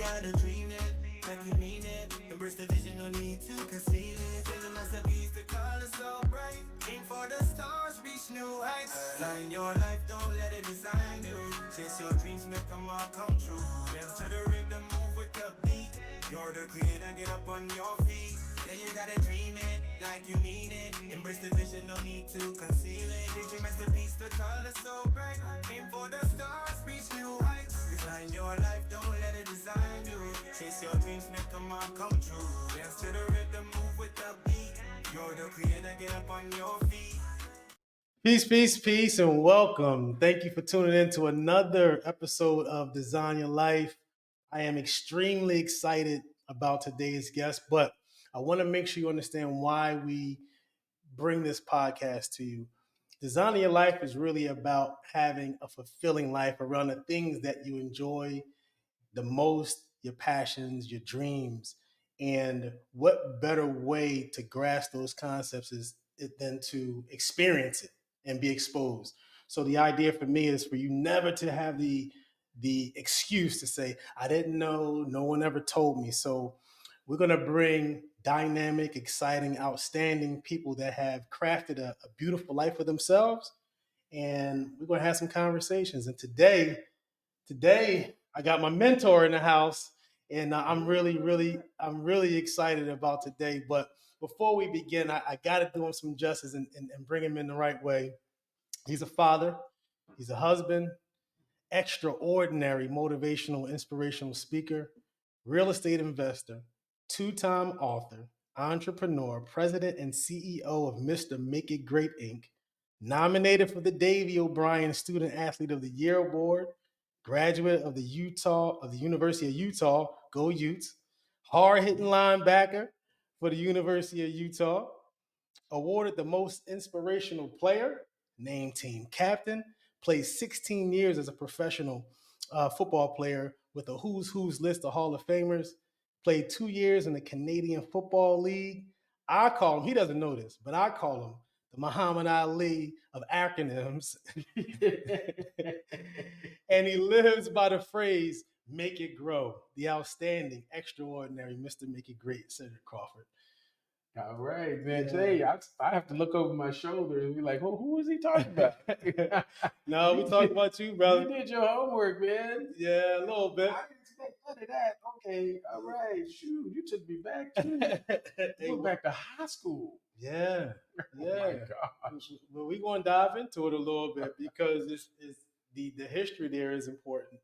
gotta dream it, like you mean it. Embrace the vision, no need to conceal it. There's a masterpiece, the colors so bright. Aim for the stars, reach new heights. Align your life, don't let it design you. Chase your dreams, make them all come true. Dance to the rhythm, move with the beat. You're the creator, get up on your feet. Yeah, you gotta dream it, like you mean it. Embrace the vision, no need to conceal it. Daydream masterpiece, the colors so bright. Aim for the stars, reach new heights. Design your life, don't let it design you. Chase your dreams, make them all come true. Dance to the rhythm, move with the beat. You're the creator, get up on your feet. Peace, peace, peace, and welcome. Thank you for tuning in to another episode of Design Your Life. I am extremely excited about today's guest, but I want to make sure you understand why we bring this podcast to you. Designing Your Life is really about having a fulfilling life around the things that you enjoy the most, your passions, your dreams. And what better way to grasp those concepts than to experience it and be exposed. So the idea for me is for you never to have the excuse to say, I didn't know, no one ever told me. So we're going to bring dynamic, exciting, outstanding people that have crafted a beautiful life for themselves. And we're going to have some conversations. And today I got my mentor in the house, and I'm really excited about today. But before we begin, I got to do him some justice and bring him in the right way. He's a father, he's a husband, extraordinary motivational, inspirational speaker, real estate investor, two-time author, entrepreneur, president, and CEO of Mr. Make It Great Inc., nominated for the Davy O'Brien Student Athlete of the Year Award, graduate of the University of Utah, go Utes, hard-hitting linebacker for the University of Utah, awarded the most inspirational player, named team captain, played 16 years as a professional football player with a who's list of Hall of Famers, played 2 years in the Canadian Football League. I call him, he doesn't know this, but I call him the Muhammad Ali of acronyms. And he lives by the phrase, make it grow. The outstanding, extraordinary Mr. Make It Great, Cedric Crawford. All right, man. Today I have to look over my shoulder and be like, well, who is he talking about? No, we talking about you, brother. You did your homework, man. Yeah, a little bit. I didn't expect none of that. Okay, all right. Shoot, you took me back too. You went back to high school. Yeah. Oh my gosh. Well, we're going to dive into it a little bit because it's the history there is important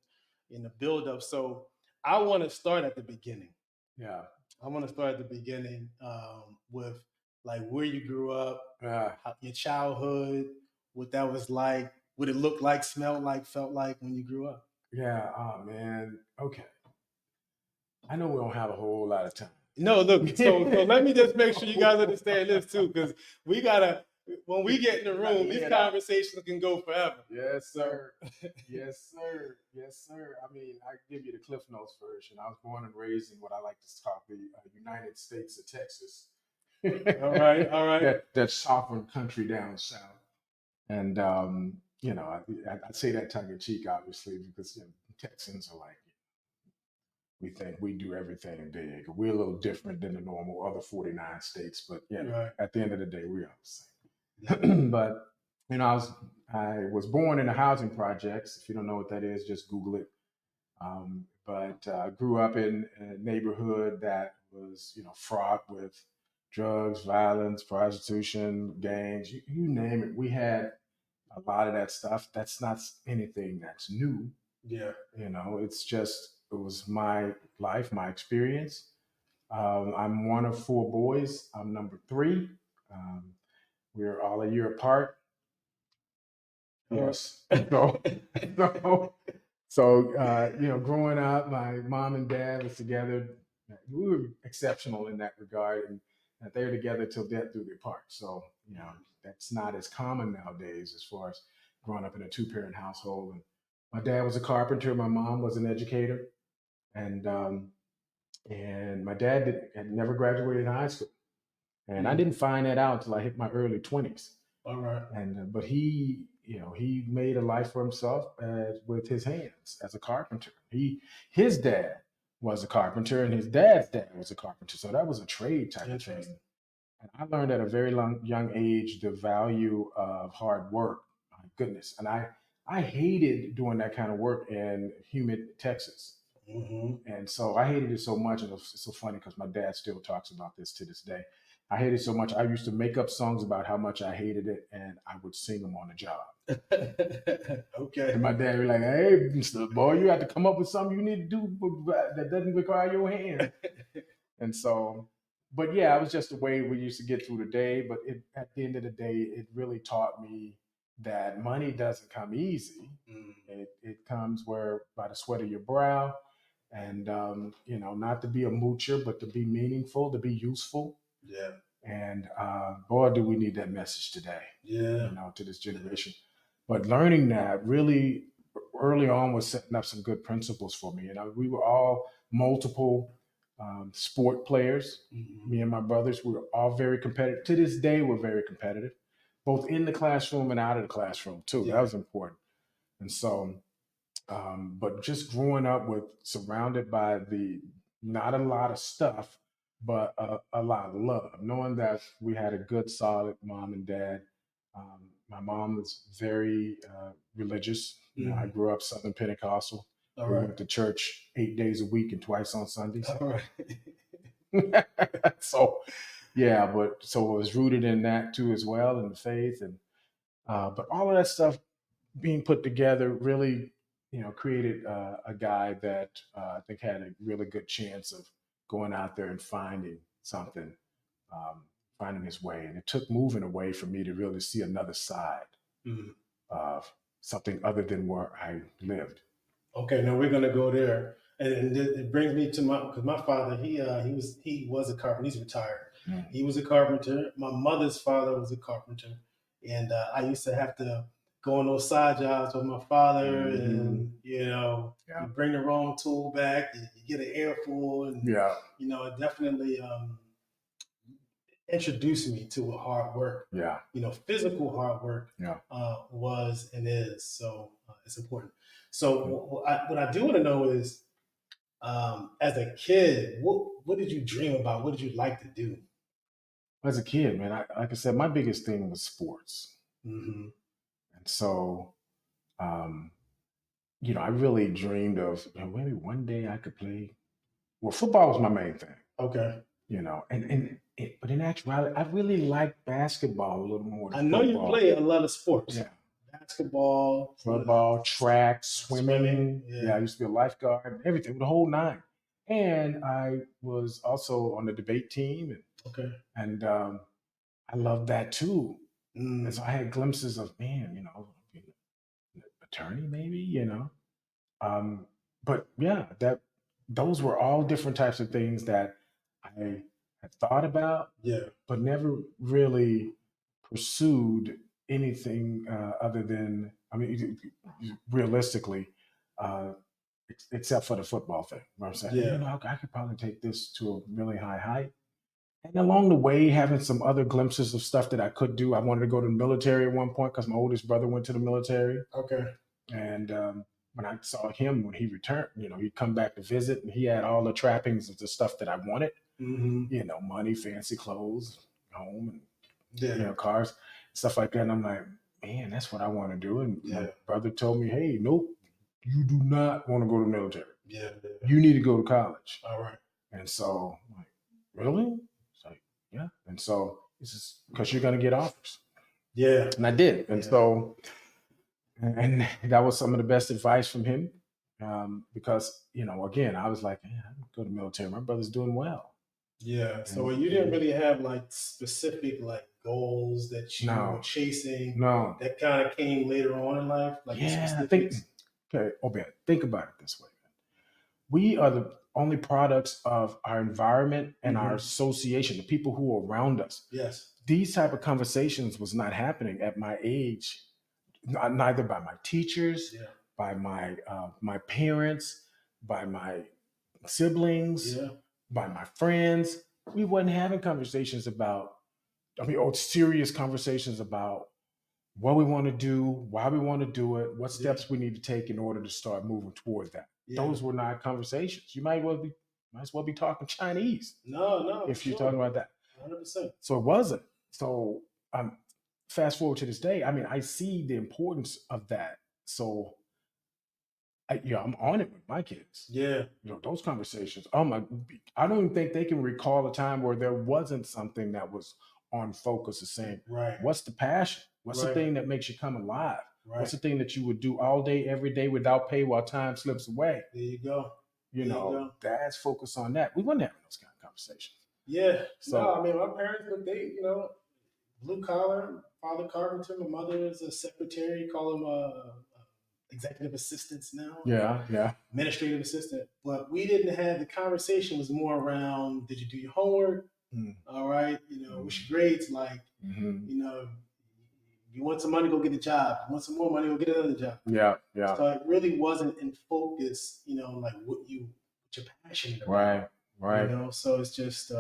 in the build-up. So I want to start at the beginning. Yeah. I want to start at the beginning with like where you grew up, your childhood, what that was like, what it looked like, smelled like, felt like when you grew up. Yeah. Oh man. Okay. I know we don't have a whole lot of time. No, look. So let me just make sure you guys understand this too, because we gotta. When we get in the room, these conversations can go forever. Yes, sir. Yes, sir. Yes, sir. I mean, I give you the Cliff Notes version. I was born and raised in what I like to call the United States of Texas. All right. That sovereign country down south. And, I say that tongue in cheek, obviously, because Texans are like, we think we do everything big. We're a little different than the normal other 49 states, but at the end of the day, we are the same. But I was born in the housing projects. If you don't know what that is, just Google it. But I grew up in a neighborhood that was, fraught with drugs, violence, prostitution, gangs, you name it. We had a lot of that stuff. That's not anything that's new. Yeah. It's just, it was my life, my experience. I'm one of 4 boys. I'm number 3. We're all a year apart. Yes. So, growing up, my mom and dad was together. We were exceptional in that regard, and they were together till death do their part. So, that's not as common nowadays as far as growing up in a 2-parent household. And my dad was a carpenter. My mom was an educator, and my dad had never graduated high school. And I didn't find that out until I hit my early 20s. All right. And but he made a life for himself with his hands as a carpenter. His dad was a carpenter, and his dad's dad was a carpenter. So that was a trade type of thing. Interesting. And I learned at a very young age the value of hard work. My goodness. And I hated doing that kind of work in humid Texas. Mm-hmm. And so I hated it so much. And it's so funny because my dad still talks about this to this day. I hated it so much. I used to make up songs about how much I hated it, and I would sing them on the job. Okay. And my dad would be like, "Hey, Mr. Boy, you have to come up with something you need to do that doesn't require your hand." And so, but yeah, it was just the way we used to get through the day. But at the end of the day, it really taught me that money doesn't come easy. It comes where by the sweat of your brow, and not to be a moocher, but to be meaningful, to be useful. Yeah. And boy, do we need that message today. Yeah. To this generation. But learning that really early on was setting up some good principles for me. And we were all multiple sport players. Mm-hmm. Me and my brothers, we were all very competitive. To this day, we're very competitive, both in the classroom and out of the classroom too. Yeah. That was important. And so, but just growing up surrounded by not a lot of stuff, but a lot of love, knowing that we had a good, solid mom and dad. My mom was very religious. I grew up Southern Pentecostal. All We right. went to church 8 days a week and twice on Sundays. All right. So, yeah, so it was rooted in that too as well, in the faith, and but all of that stuff being put together really, created a guy that I think had a really good chance of going out there and finding something, finding his way. And it took moving away for me to really see another side of something other than where I lived. Okay, now we're gonna go there, and it brings me to because my father he was a carpenter. He's retired. Mm. He was a carpenter. My mother's father was a carpenter, and I used to have to go on those side jobs with my father, and Yeah. you bring the wrong tool back, you get an earful, and Yeah. it definitely introduced me to hard work. Yeah. Physical hard work Yeah. was and is. So it's important. So what I do want to know is, as a kid, what did you dream about? What did you like to do? As a kid, man, like I said, my biggest thing was sports. Mm-hmm. And so, I really dreamed of maybe one day I could play. Well, football was my main thing. Okay. But in actuality, I really like basketball a little more than I know football. you play a lot of sports. Yeah. Basketball, Football, track, swimming. Yeah. I used to be a lifeguard, everything, the whole nine. And I was also on the debate team. Okay. And I loved that too. Mm. And so I had glimpses of, man, being an attorney maybe. But yeah, those were all different types of things that I had thought about, Yeah. but never really pursued anything other than, realistically, except for the football thing, where I'm saying, Yeah. I could probably take this to a really high height. And along the way, having some other glimpses of stuff that I could do. I wanted to go to the military at one point because my oldest brother went to the military. Okay. And when I saw him, when he returned, he'd come back to visit, and he had all the trappings of the stuff that I wanted. Mm-hmm. Money, fancy clothes, home, Yeah. and cars, stuff like that. And I'm like, man, that's what I want to do. And Yeah. my brother told me, hey, nope, you do not want to go to the military. Yeah. You need to go to college. All right. And so I'm like, really? It's like, yeah. And so it's just because you're going to get offers. Yeah. And I did. And so, and that was some of the best advice from him. Because, again, I was like, man, I don't go to the military. My brother's doing well. Yeah. So you didn't really have like specific like goals that you were chasing. No. That kind of came later on in life. Like think about it this way. We are the only products of our environment and our association, the people who are around us. Yes. These type of conversations was not happening at my age, neither by my teachers, by my parents, by my siblings, by my friends. We wasn't having conversations about, serious conversations about what we want to do, why we want to do it, what steps we need to take in order to start moving toward that. those were not conversations. You might as well be talking Chinese. No, if you're talking about that. 100%. So it wasn't. So fast forward to this day. I mean, I see the importance of that. So I'm on it with my kids. Yeah. Those conversations. I don't even think they can recall a time where there wasn't something that was on focus of saying, right, what's the passion? What's the Right. thing that makes you come alive? right. What's the thing that you would do all day, every day without pay while time slips away? There you go. Dad's focus on that. We weren't having those kind of conversations. Yeah. So No, I mean, my parents, they, blue collar, father carpenter, my mother is a secretary, call them executive assistants now. Yeah. Administrative assistant. But we didn't have, the conversation was more around, did you do your homework? All right. What's your grades like? You want some money, go get a job. You want some more money, go get another job. Yeah. So it really wasn't in focus, like what you're passionate about. Right. So it's just,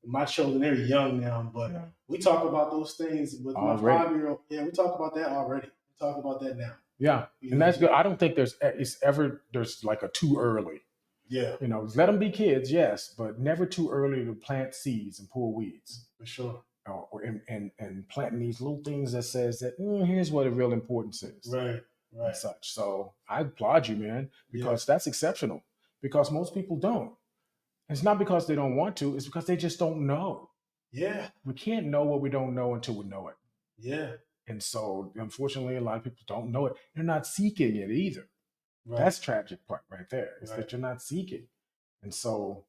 my children, they're young now, but we talk about those things with my 5-year-old. Yeah, we talk about that already. We talk about that now. Yeah, and that's good. I don't think there's like a too early. Yeah. Let them be kids, yes, but never too early to plant seeds and pull weeds. For sure. And planting these little things that says that here's what the real importance is. Right. And such. So I applaud you, man, because that's exceptional. Because most people don't. It's not because they don't want to, it's because they just don't know. Yeah. We can't know what we don't know until we know it. Yeah. And so, unfortunately, a lot of people don't know it. They're not seeking it either. Right. That's the tragic part right there, is that you're not seeking. And so,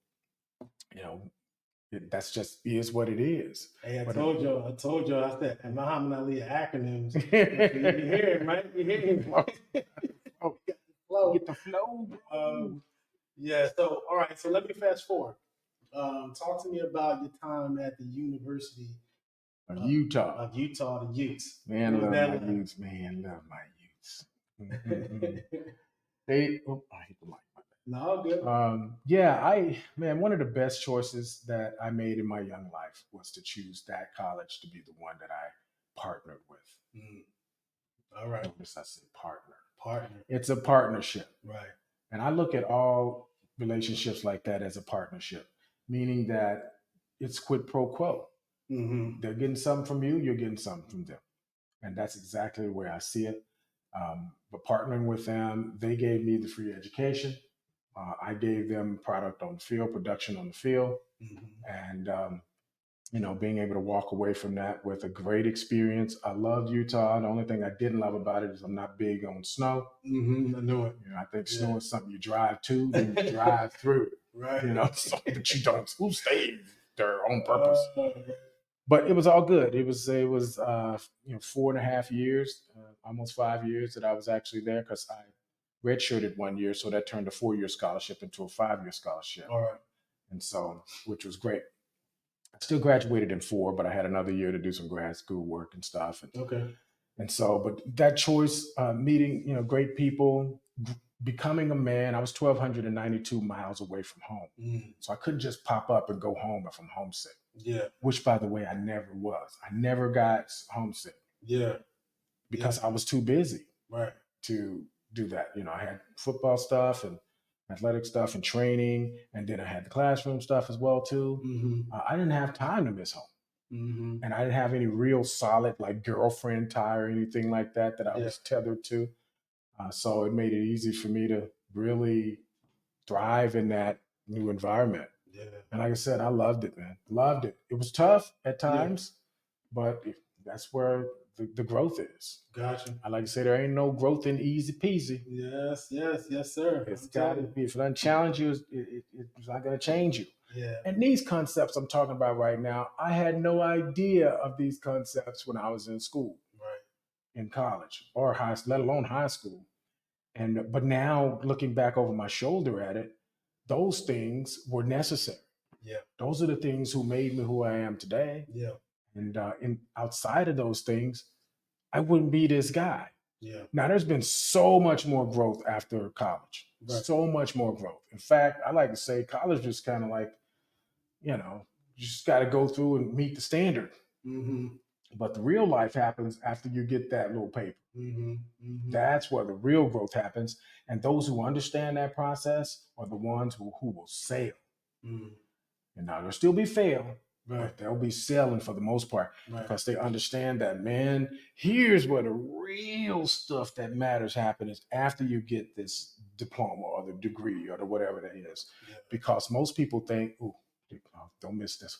that's just is what it is. Hey, I told you, I said, and Muhammad Ali acronyms. You hear him, right? You hear him. Get the flow. Yeah. So, all right. So let me fast forward. Talk to me about your time at the University of Utah. The Utes. Man, love my Utes. Love my Utes. I hate the mic. No, good. One of the best choices that I made in my young life was to choose that college to be the one that I partnered with. All right. Notice I said partner. Partner. It's a partnership. Right. And I look at all relationships like that as a partnership, meaning that it's quid pro quo. Mm-hmm. They're getting something from you, you're getting something from them. And that's exactly the way I see it. But partnering with them, they gave me the free education. I gave them product on the field, production on the field. Mm-hmm. And, being able to walk away from that with a great experience. I loved Utah. The only thing I didn't love about it is I'm not big on snow. Mm-hmm. I know it. I think snow is something you drive to, then you drive through. Right. So that you don't stay there on purpose. But it was all good. It was 4.5 years, almost 5 years that I was actually there, because I redshirted 1 year, so that turned a 4-year scholarship into a 5-year scholarship. All right. And so, which was great. I still graduated in 4, but I had another year to do some grad school work and stuff. And so, but that choice, meeting great people, becoming a man. I was 1,292 miles away from home, so I couldn't just pop up and go home if I'm homesick. Yeah. Which, by the way, I never was. I never got homesick. Yeah. Because I was too busy. Right. To do that. I had football stuff and athletic stuff and training, and then I had the classroom stuff as well too. Mm-hmm. I didn't have time to miss home. Mm-hmm. And I didn't have any real solid girlfriend tie or anything like that I was tethered to. So it made it easy for me to really thrive in that new environment. Yeah. And like I said, I loved it, man. Loved it. It was tough at times, but that's where the growth is. Gotcha. I like to say there ain't no growth in easy peasy. Yes, sir. It's got to be. If it doesn't challenge you, it's not going to change you. Yeah. And these concepts I'm talking about right now, I had no idea of these concepts when I was in school, in college, or let alone high school. But now looking back over my shoulder at it, those things were necessary. Yeah. Those are the things who made me who I am today. Yeah. And outside of those things, I wouldn't be this guy. Yeah. Now, there's been so much more growth after college. Right. So much more growth. In fact, I like to say college is kind of like, you just got to go through and meet the standard. Mm-hmm. But the real life happens after you get that little paper. That's where the real growth happens. And those who understand that process are the ones who will sail. And now there'll still be fail, but they'll be sailing for the most part because they understand that, man, here's where the real stuff that matters happens after you get this diploma or the degree or the whatever that is. Because most people think, oh, don't miss this.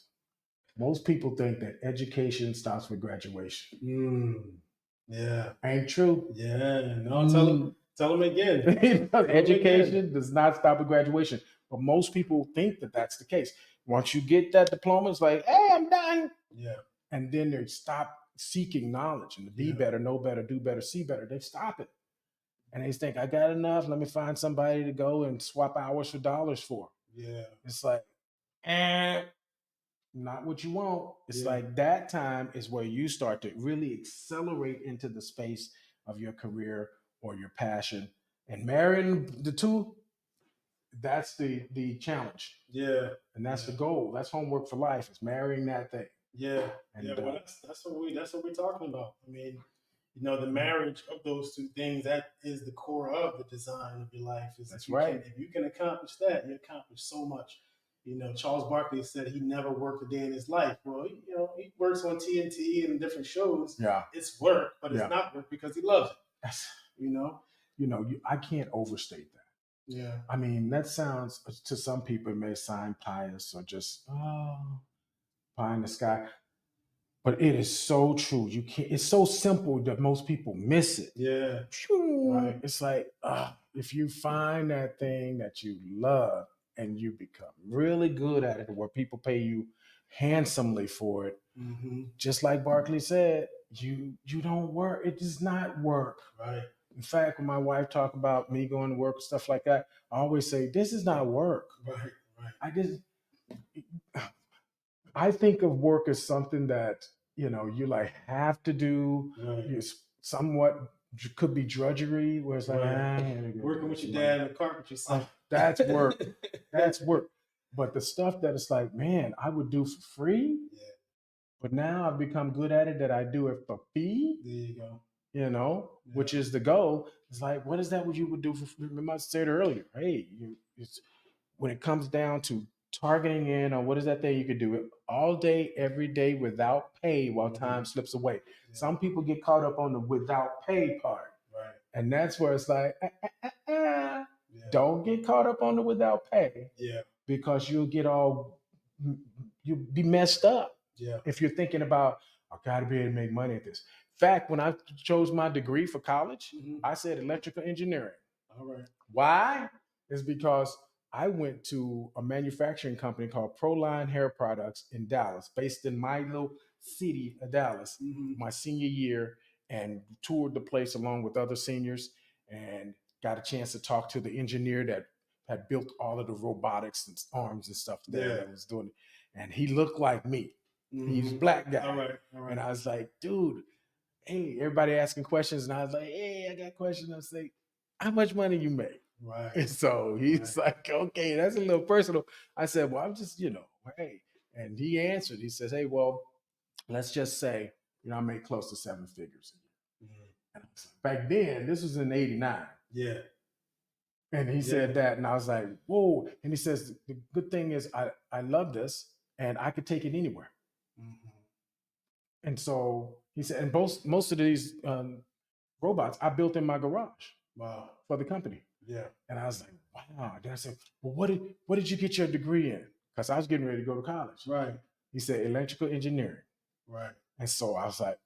Most people think that education stops with graduation. Yeah. Ain't true. Yeah. No, tell them again. Education does not stop at graduation. But most people think that that's the case. Once you get that diploma, it's like, hey, I'm done. Yeah. And then they stop seeking knowledge and to be better, know better, do better, see better. They stop it. And they think, I got enough. Let me find somebody to go and swap hours for dollars for. Yeah. It's like, not what you want. It's like that time is where you start to really accelerate into the space of your career or your passion. And marrying the two, that's the challenge. Yeah. And that's the goal. That's homework for life, is marrying that thing. Yeah. And well, that's what we're talking about. I mean, the marriage of those two things, that is the core of the design of your life. That's right. If you can accomplish that, you accomplish so much. Charles Barkley said he never worked a day in his life. Well, he works on TNT and different shows. Yeah. It's work, but it's not work because he loves it. I can't overstate that. Yeah. I mean, that sounds, to some people, it may sound pious or just, pie in the sky. But it is so true. It's so simple that most people miss it. Yeah. Right. It's like, if you find that thing that you love and you become really good at it, where people pay you handsomely for it, just like Barkley said, you don't work. It does not work. Right. In fact, when my wife talk about me going to work, stuff like that, I always say, this is not work. Right. I think of work as something that, you like have to do. It's somewhat could be drudgery, where it's like working with your dad in the carpentry site. That's work. That's work. But the stuff that it's like, man, I would do for free. Yeah. But now I've become good at it that I do it for fee. There you go. Which is the goal. It's like, what is that what you would do for free? Remember I said earlier, hey, it's when it comes down to targeting in on what is that thing you could do it all day, every day without pay while time slips away. Yeah. Some people get caught up on the without pay part. Right. And that's where it's like, don't get caught up on the without pay. Yeah. Because you'll be messed up. Yeah. If you're thinking about, I gotta be able to make money at this. In fact, when I chose my degree for college, I said electrical engineering. All right. Why? It's because I went to a manufacturing company called Proline Hair Products in Dallas, based in my little city of Dallas, my senior year, and toured the place along with other seniors and got a chance to talk to the engineer that had built all of the robotics and arms and stuff there that was doing it. And he looked like me. He's a black guy. All right. And I was like, dude, hey, everybody asking questions. And I was like, hey, I got questions. I was like, how much money you make? Right. And so he's like, okay, that's a little personal. I said, well, I'm just, hey. And he answered. He says, hey, well, let's just say, I make close to 7 figures a year. And I was like, back then, this was in '89. Yeah. And he said that, and I was like, whoa. And he says, the good thing is I love this, and I could take it anywhere. And so he said, and most of these robots I built in my garage. Wow. For the company. Yeah. And I was like, wow. Then I said, well, what did you get your degree in? Because I was getting ready to go to college. Right. He said, electrical engineering. Right. And so I was like,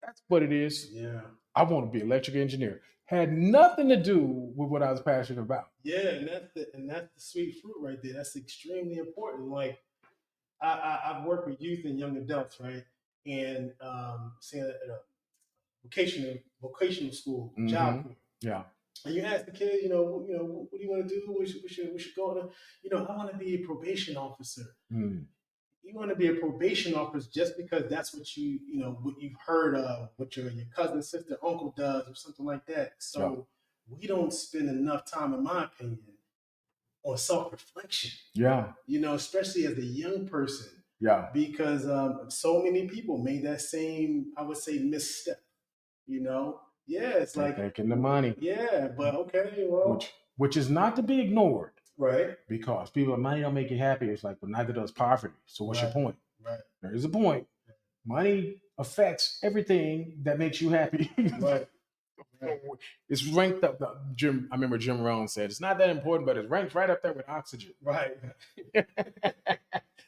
that's what it is. Yeah. I want to be an electrical engineer. Had nothing to do with what I was passionate about. Yeah, and that's the sweet fruit right there. That's extremely important. Like I've worked with youth and young adults, right? And say at a vocational school, job corps. Yeah. And you ask the kid, what do you want to do? We should go to, I want to be a probation officer. You want to be a probation officer just because that's what what you've heard of, what your cousin, sister, uncle does, or something like that. So we don't spend enough time, in my opinion, on self-reflection. Yeah. Especially as a young person. Yeah. Because so many people made that same, I would say, misstep. Yeah, it's They're like thinking the money, yeah, but okay, well, which is not to be ignored, right, because people, money don't make you happy. It's like, but neither does poverty. So what's your right, point? right, There is a point. Money affects everything that makes you happy. right, right, It's ranked up. Jim, I remember Jim Rohn said it's not that important, but it's ranked right up there with oxygen. right,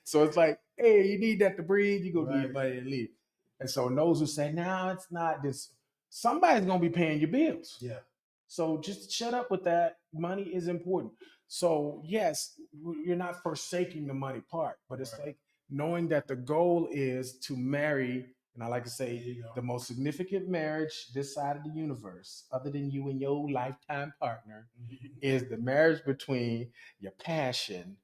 So it's like, hey, you need that to breathe. You go Right. need money to leave. And so those who say, no, it's not this, somebody's gonna be paying your bills. yeah, So just shut up with that. Money is important. So yes, you're not forsaking the money part, but it's Right. like knowing that the goal is to marry, and I like to There say you go. the most significant marriage this side of the universe, other than you and your lifetime partner, is the marriage between your passion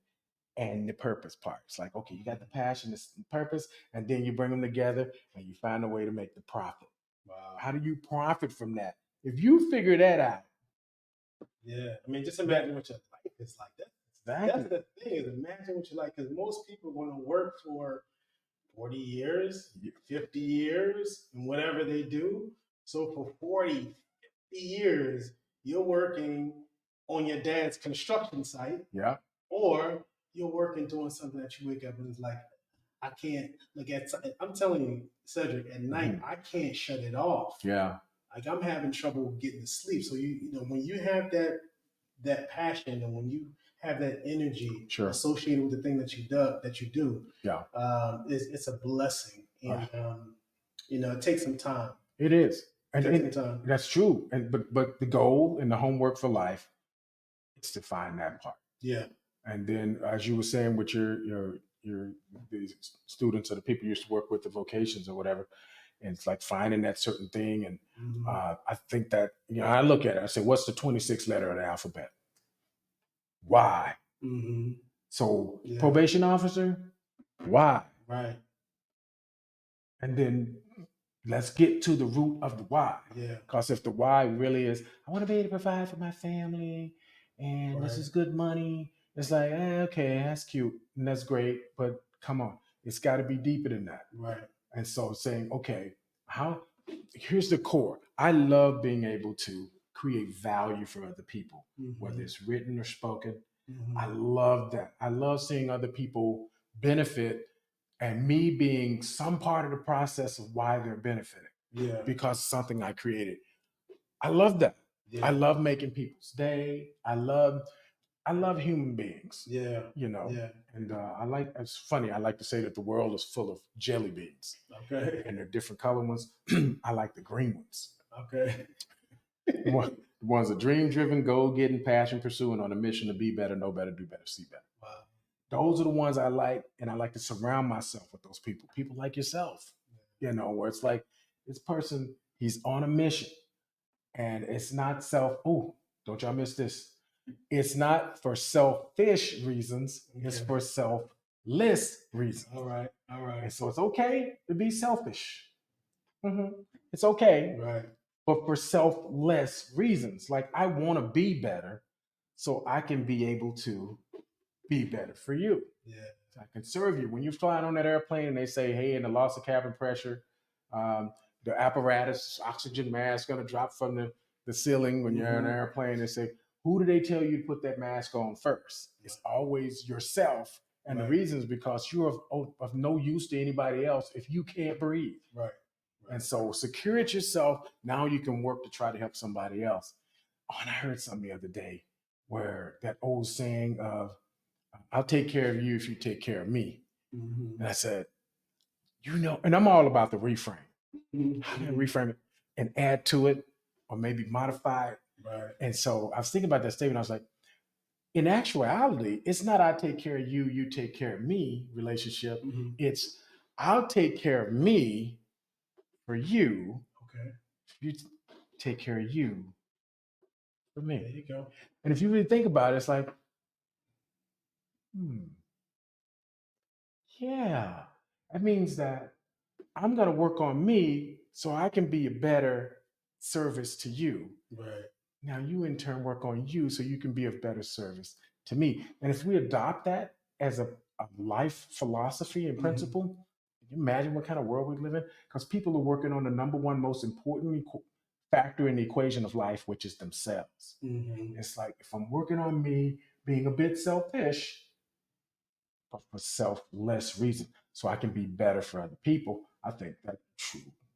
and the purpose part. It's like, okay, you got the passion, the purpose, and then you bring them together and you find a way to make the profit. Wow. How do you profit from that? If you figure that out, Yeah, I mean, just imagine what your life is like. That's the thing is imagine what you like, because most people are going to work for 40 years, 50 years, and whatever they do. So for 40, 50 years, you're working on your dad's construction site, Yeah. or you're working doing something that you wake up and it's like, I can't look at. I'm telling you, Cedric, at night I can't shut it off. Yeah. Like I'm having trouble getting to sleep. So you know when you have that passion and when you have that energy Sure. associated with the thing that you do, Yeah. it's a blessing, and you know it takes some time. It is. It takes some And time. that's true. And but the goal and the homework for life is to find that part. Yeah. And then, as you were saying, with your the students or the people you used to work with, the vocations or whatever, and it's like finding that certain thing. And I think that, you know, I look at it, I say, what's the 26th letter of the alphabet? Why? So Yeah. probation officer, why? Right. And then let's get to the root of the why. Yeah. Because if the why really is, I want to be able to provide for my family and this is good money, it's like, okay, that's cute and that's great, but come on, it's got to be deeper than that. Right. And so saying, okay, here's the core. I love being able to create value for other people, whether it's written or spoken. I love that. I love seeing other people benefit and me being some part of the process of why they're benefiting. Yeah. Because something I created. I love that. Yeah. I love making people's day. I love human beings. Yeah. You know. Yeah. And it's funny, I like to say that the world is full of jelly beans. Okay. And they're different color ones. I like the green ones. Okay. The ones that dream driven, goal getting, passion pursuing, on a mission to be better, know better, do better, see better. Wow. Those are the ones I like, and I like to surround myself with those people. People like yourself, you know, where it's like this person, he's on a mission, and it's not don't y'all miss this. It's not for selfish reasons, it's for selfless reasons. All right. All right. And so it's okay to be selfish. It's okay. Right. But for selfless reasons. Like, I want to be better so I can be able to be better for you. Yeah. I can serve you. When you're flying on that airplane and they say, hey, in the loss of cabin pressure, the apparatus, oxygen mask going to drop from the ceiling when you're in an airplane, they say, who do they tell you to put that mask on first? It's always yourself. And the reason is because you're of no use to anybody else if you can't breathe. Right. And so secure it yourself. Now you can work to try to help somebody else. Oh, and I heard something the other day where that old saying of, I'll take care of you if you take care of me. And I said, you know, and I'm all about the reframe. How can I reframe it and add to it or maybe modify it? Right. And so I was thinking about that statement. I was like, in actuality, it's not I take care of you, you take care of me relationship. It's I'll take care of me for you. Okay. You take care of you for me. There you go. And if you really think about it, it's like, yeah, that means that I'm going to work on me so I can be a better service to you. Right. Now you in turn work on you so you can be of better service to me. And if we adopt that as a life philosophy and principle, can you imagine what kind of world we live in? Because people are working on the number one most important factor in the equation of life, which is themselves. Mm-hmm. It's like if I'm working on me being a bit selfish, but for selfless reason, so I can be better for other people, I think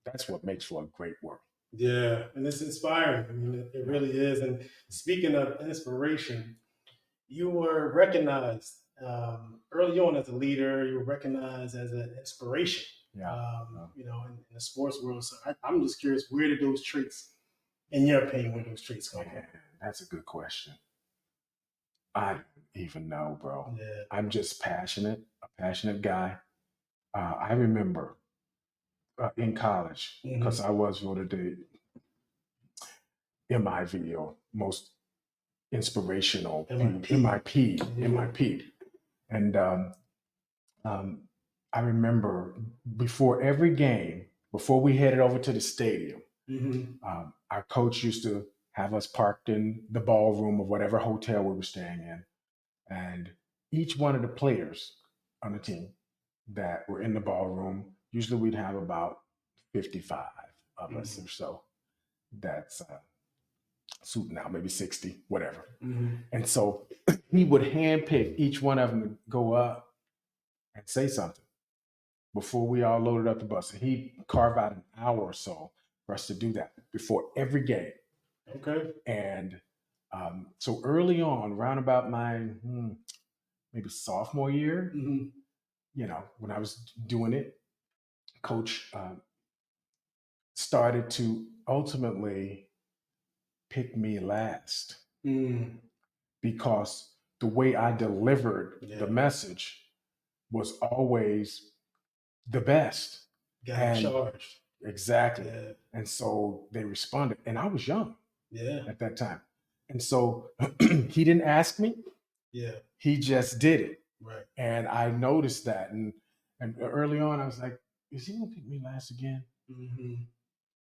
that's what makes for a great world. Yeah, and it's inspiring. I mean, it Yeah. really is. And speaking of inspiration, you were recognized early on as a leader. You were recognized as an inspiration. Yeah. In the sports world. So I'm just curious, where did those traits, in your opinion, where those traits come Man, that's a good question. I don't even know, bro. from? Yeah. I'm just a passionate guy. I remember in college, because Mm-hmm. I was voted the MIV, or most inspirational, MIP. MIP. And um, I remember before every game, before we headed over to the stadium, Mm-hmm. our coach used to have us parked in the ballroom of whatever hotel we were staying in. And each one of the players on the team that were in the ballroom, usually we'd have about 55 of us or so. That's suiting out, maybe 60, whatever. Mm-hmm. And so he would handpick each one of them to go up and say something before we all loaded up the bus. And he'd carve out an hour or so for us to do that before every game. Okay. And so early on, around about my maybe sophomore year, Mm-hmm. when I was doing it, coach started to ultimately pick me last Mm. because the way I delivered Yeah. the message was always the best. Got And charged. exactly. Yeah. And so they responded. And I was young Yeah. at that time. And so he didn't ask me, Yeah. he just did it. Right. And I noticed that. And early on, I was like, is he going to pick me last again? Mm-hmm.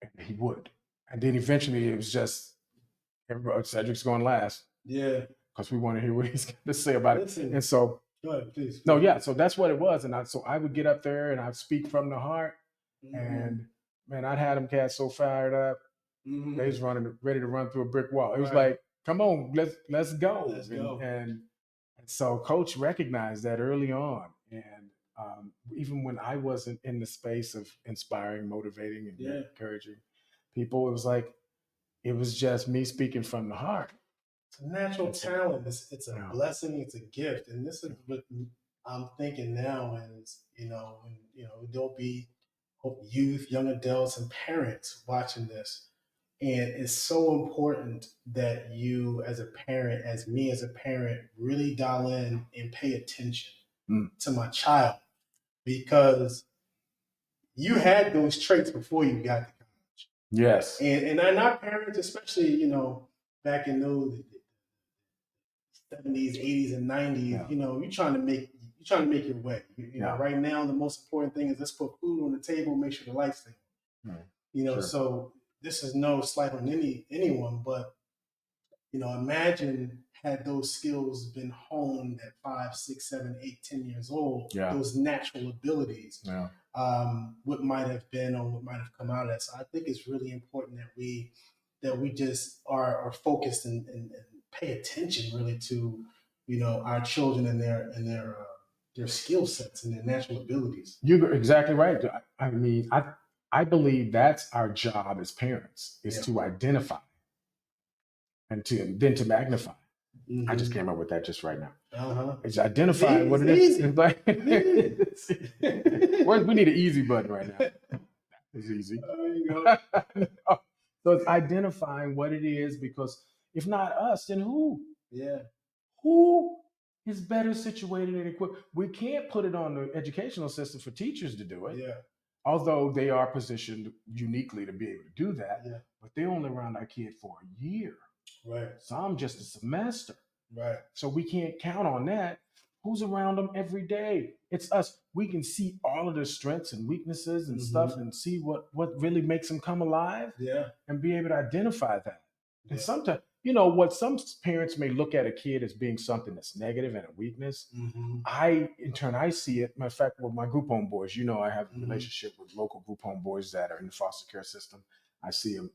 And he would. And then eventually it was just, everybody, Cedric's going last. Yeah. Because we want to hear what he's going to say about Listen. it. And so, Go ahead, please. no, yeah. So that's what it was. And so I would get up there and I'd speak from the heart. Mm-hmm. And man, I'd had them cats so fired up. Mm-hmm. They was ready to run through a brick wall. It was Right. like, come on, let's go. Let's go. And so coach recognized that early on. And even when I wasn't in the space of inspiring, motivating, and Yeah. encouraging people, it was just me speaking from the heart. It's a natural talent. It's a Yeah. blessing. It's a gift. And this is what I'm thinking now is, there'll be youth, young adults, and parents watching this. And it's so important that you, as a parent, as me as a parent, really dial in and pay attention to my child, because you had those traits before you got to college. Yes. And our parents, especially, back in those 70s, 80s, and 90s, Yeah. you're trying to make your way. Yeah. Right now, the most important thing is let's put food on the table, make sure the lights stay on. Sure. So this is no slight on anyone, but imagine had those skills been honed at 5, 6, 7, 8, 10 years old, Yeah. those natural abilities, Yeah. what might have been or what might have come out of that. So I think it's really important that we just are focused and pay attention really to our children and their skill sets and their natural abilities. You're exactly right. I mean, I believe that's our job as parents, is Yeah. to identify and then to magnify. Mm-hmm. I just came up with that just right now. Uh-huh. It's identifying See, what it it's is. easy. It's like, Easy. we need an easy button right now. It's easy. There you go. So it's identifying what it is, because if not us, then who? Yeah. Who is better situated and equipped? We can't put it on the educational system for teachers to do it. Yeah. Although they are positioned uniquely to be able to do that, Yeah. but they're only around our kid for a year. Right. Some just a semester. Right. So we can't count on that. Who's around them every day? It's us. We can see all of their strengths and weaknesses and stuff, and see what really makes them come alive. Yeah. And be able to identify that. Yeah. And sometimes, what some parents may look at a kid as being something that's negative and a weakness. In turn, I see it. Matter of fact, with my group home boys, I have a relationship with local group home boys that are in the foster care system. I see them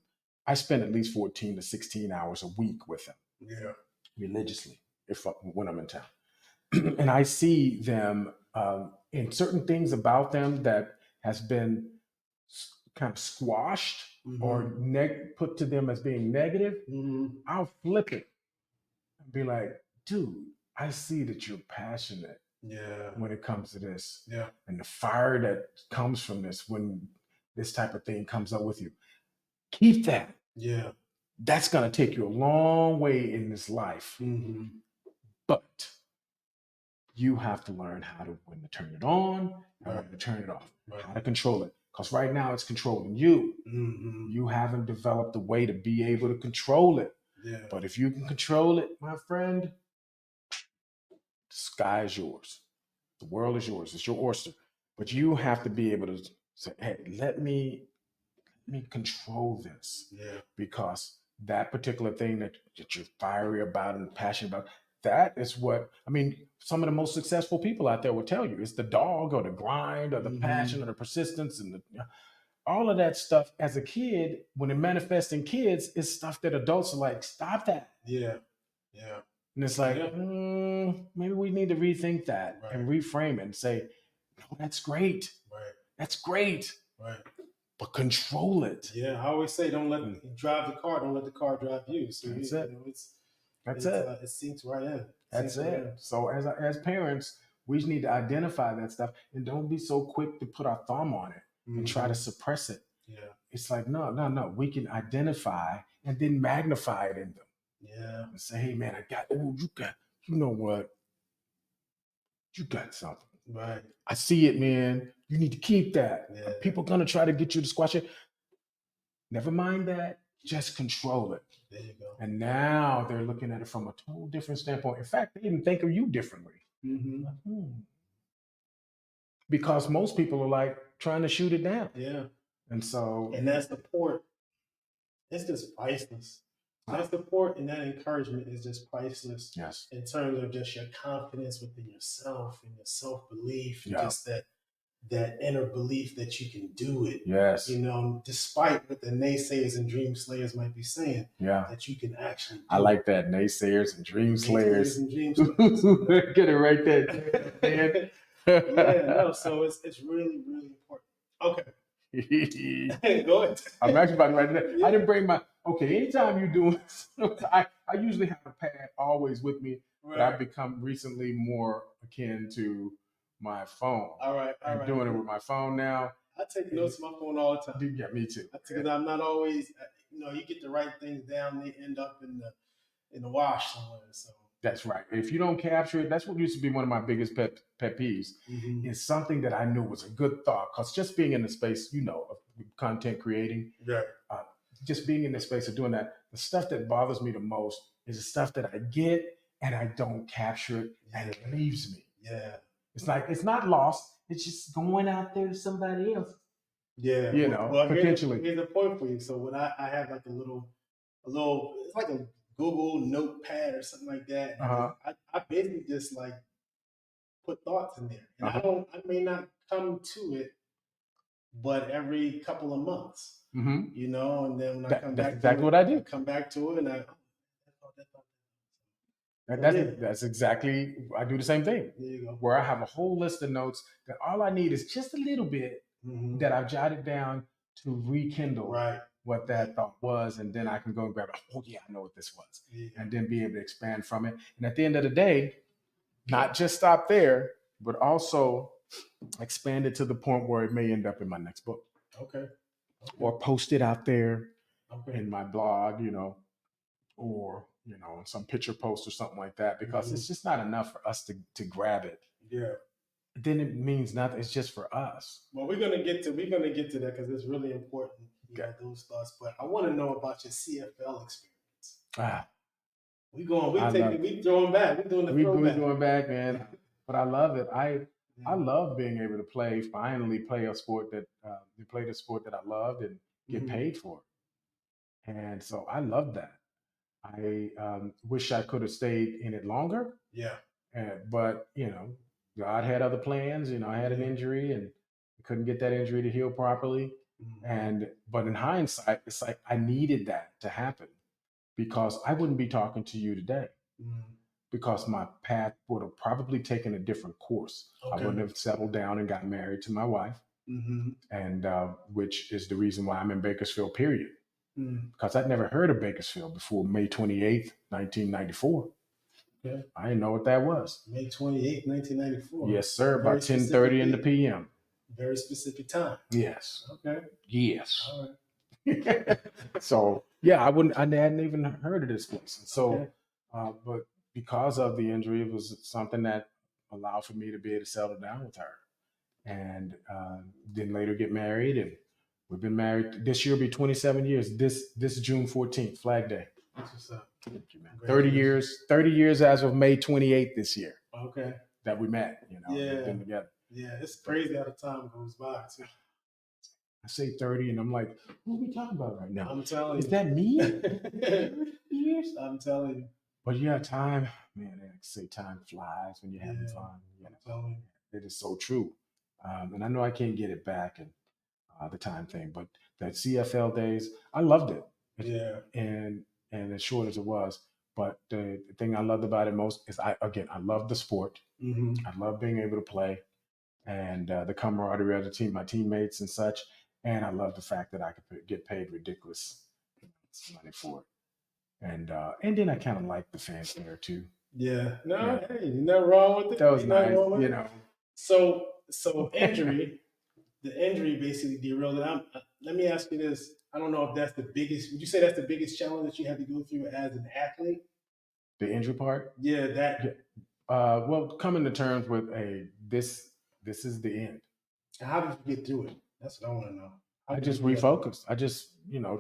I spend at least 14 to 16 hours a week with them Yeah. religiously when I'm in town. And I see them in certain things about them that has been kind of squashed or put to them as being negative. I'll flip it and be like, dude, I see that you're passionate when it comes to this. Yeah. And the fire that comes from this when this type of thing comes up with you. Keep that. Yeah. That's going to take you a long way in this life. But you have to learn how to when to turn it on and when to turn it off, how to control it. Because right now it's controlling you. You haven't developed a way to be able to control it. Yeah. But if you can control it, my friend, the sky is yours. The world is yours. It's your oyster. But you have to be able to say, hey, let me control this. Yeah. Because that particular thing that you're fiery about and passionate about, that is what, I mean, some of the most successful people out there will tell you. It's the dog or the grind or the passion or the persistence and all of that stuff. As a kid, when it manifests in kids, it's stuff that adults are like, stop that. Yeah. Yeah. And it's like, maybe we need to rethink that and reframe it and say, no, that's great. That's great. But control it. Yeah, I always say, don't let you drive the car. Don't let the car drive you. So That's you it. know, That's it. It sinks right in. That's it. So as parents, we just need to identify that stuff and don't be so quick to put our thumb on it and try to suppress it. Yeah. It's like, no. We can identify and then magnify it in them. Yeah. And say, hey man, you know what? You got something. Right. I see it, man. You need to keep that. Yeah. People gonna try to get you to squash it. Never mind that. Just control it. There you go. And now they're looking at it from a total different standpoint. In fact, they even think of you differently. Because most people are like trying to shoot it down. Yeah. And so. And that support, it's just priceless. That support and that encouragement is just priceless. Yes. In terms of just your confidence within yourself and your self-belief and just that inner belief that you can do it. Yes. You know, despite what the naysayers and dream slayers might be saying. Yeah. That you can actually do I like that. Naysayers and dream slayers. And dream slayers. Get it right there, man. Yeah, no, so it's really, really important. Okay. Go ahead. I'm actually about to write it down. I didn't bring my anytime you're doing I usually have a pad always with me, but I've become recently more akin to my phone. All right. I'm doing it with my phone now. I take notes on my phone all the time. Yeah, me too. Because I'm not always, you get the right things down, they end up in the wash somewhere. So that's right. If you don't capture it, that's what used to be one of my biggest pet peeves. Is something that I knew was a good thought. Because just being in the space, of content creating, just being in the space of doing that, the stuff that bothers me the most is the stuff that I get and I don't capture it and it leaves me. Yeah. It's like, it's not lost. It's just going out there to somebody else. Yeah. Potentially. Here's the point for you. So when I have like a little, it's like a Google notepad or something like that. I basically just like put thoughts in there. And I may not come to it, but every couple of months, and then when I come back exactly what I do. I come back to it and that's exactly, I do the same thing. There you go. Where I have a whole list of notes that all I need is just a little bit that I've jotted down to rekindle what that thought was. And then I can go and grab it. Oh yeah, I know what this was. And then be able to expand from it. And at the end of the day, not just stop there, but also expand it to the point where it may end up in my next book. Okay. Or post it out there in my blog, or some picture post or something like that, because it's just not enough for us to grab it. Yeah. Then it means nothing. It's just for us. Well, we're gonna get to that because it's really important. Those thoughts. But I want to know about your CFL experience. We throwing back. We're doing the throwback. We're going back, man. But I love it. I love being able to finally play a sport that the sport that I loved and get paid for it. And so I love that. I wish I could have stayed in it longer. Yeah. But God had other plans. I had an injury and couldn't get that injury to heal properly. But in hindsight, it's like I needed that to happen because I wouldn't be talking to you today because my path would have probably taken a different course. I wouldn't have settled down and got married to my wife, and which is the reason why I'm in Bakersfield, period. Because I'd never heard of Bakersfield before May 28th, 1994. Okay. I didn't know what that was. May 28th, 1994. Yes, sir. About 10:30 in the p.m. Very specific time. Yes. Okay. Yes. All right. So yeah, I hadn't even heard of this place. And so, but because of the injury, it was something that allowed for me to be able to settle down with her, and then later get married. And we've been married. This year will be 27 years. This June 14th, Flag Day. What's up? Thank you, man. 30 years. 30 years as of May 28th this year. Okay. That we met. Yeah. Been together. Yeah, it's crazy how the time goes by too. I say 30 and I'm like, what are we talking about right now? I'm telling you. Is that me? 30 years? I'm telling you. But yeah, time, man, I say time flies when you're having fun. I'm telling you. It is so true. And I know I can't get it back and the time thing, but that CFL days, I loved it. Yeah. And as short as it was, but the thing I loved about it most is I love the sport. I love being able to play and the camaraderie of the team, my teammates and such. And I love the fact that I could get paid ridiculous money for it. And then I kind of like the fans there too. Yeah. No, hey, you're not wrong with it. That was nice, So injury, the injury basically derailed it. Let me ask you this. I don't know if that's the biggest, would you say that's the biggest challenge that you had to go through as an athlete? The injury part? Yeah, that. Yeah. Well, coming to terms with this is the end. How did you get through it? That's what I want to know. I just refocused. I just,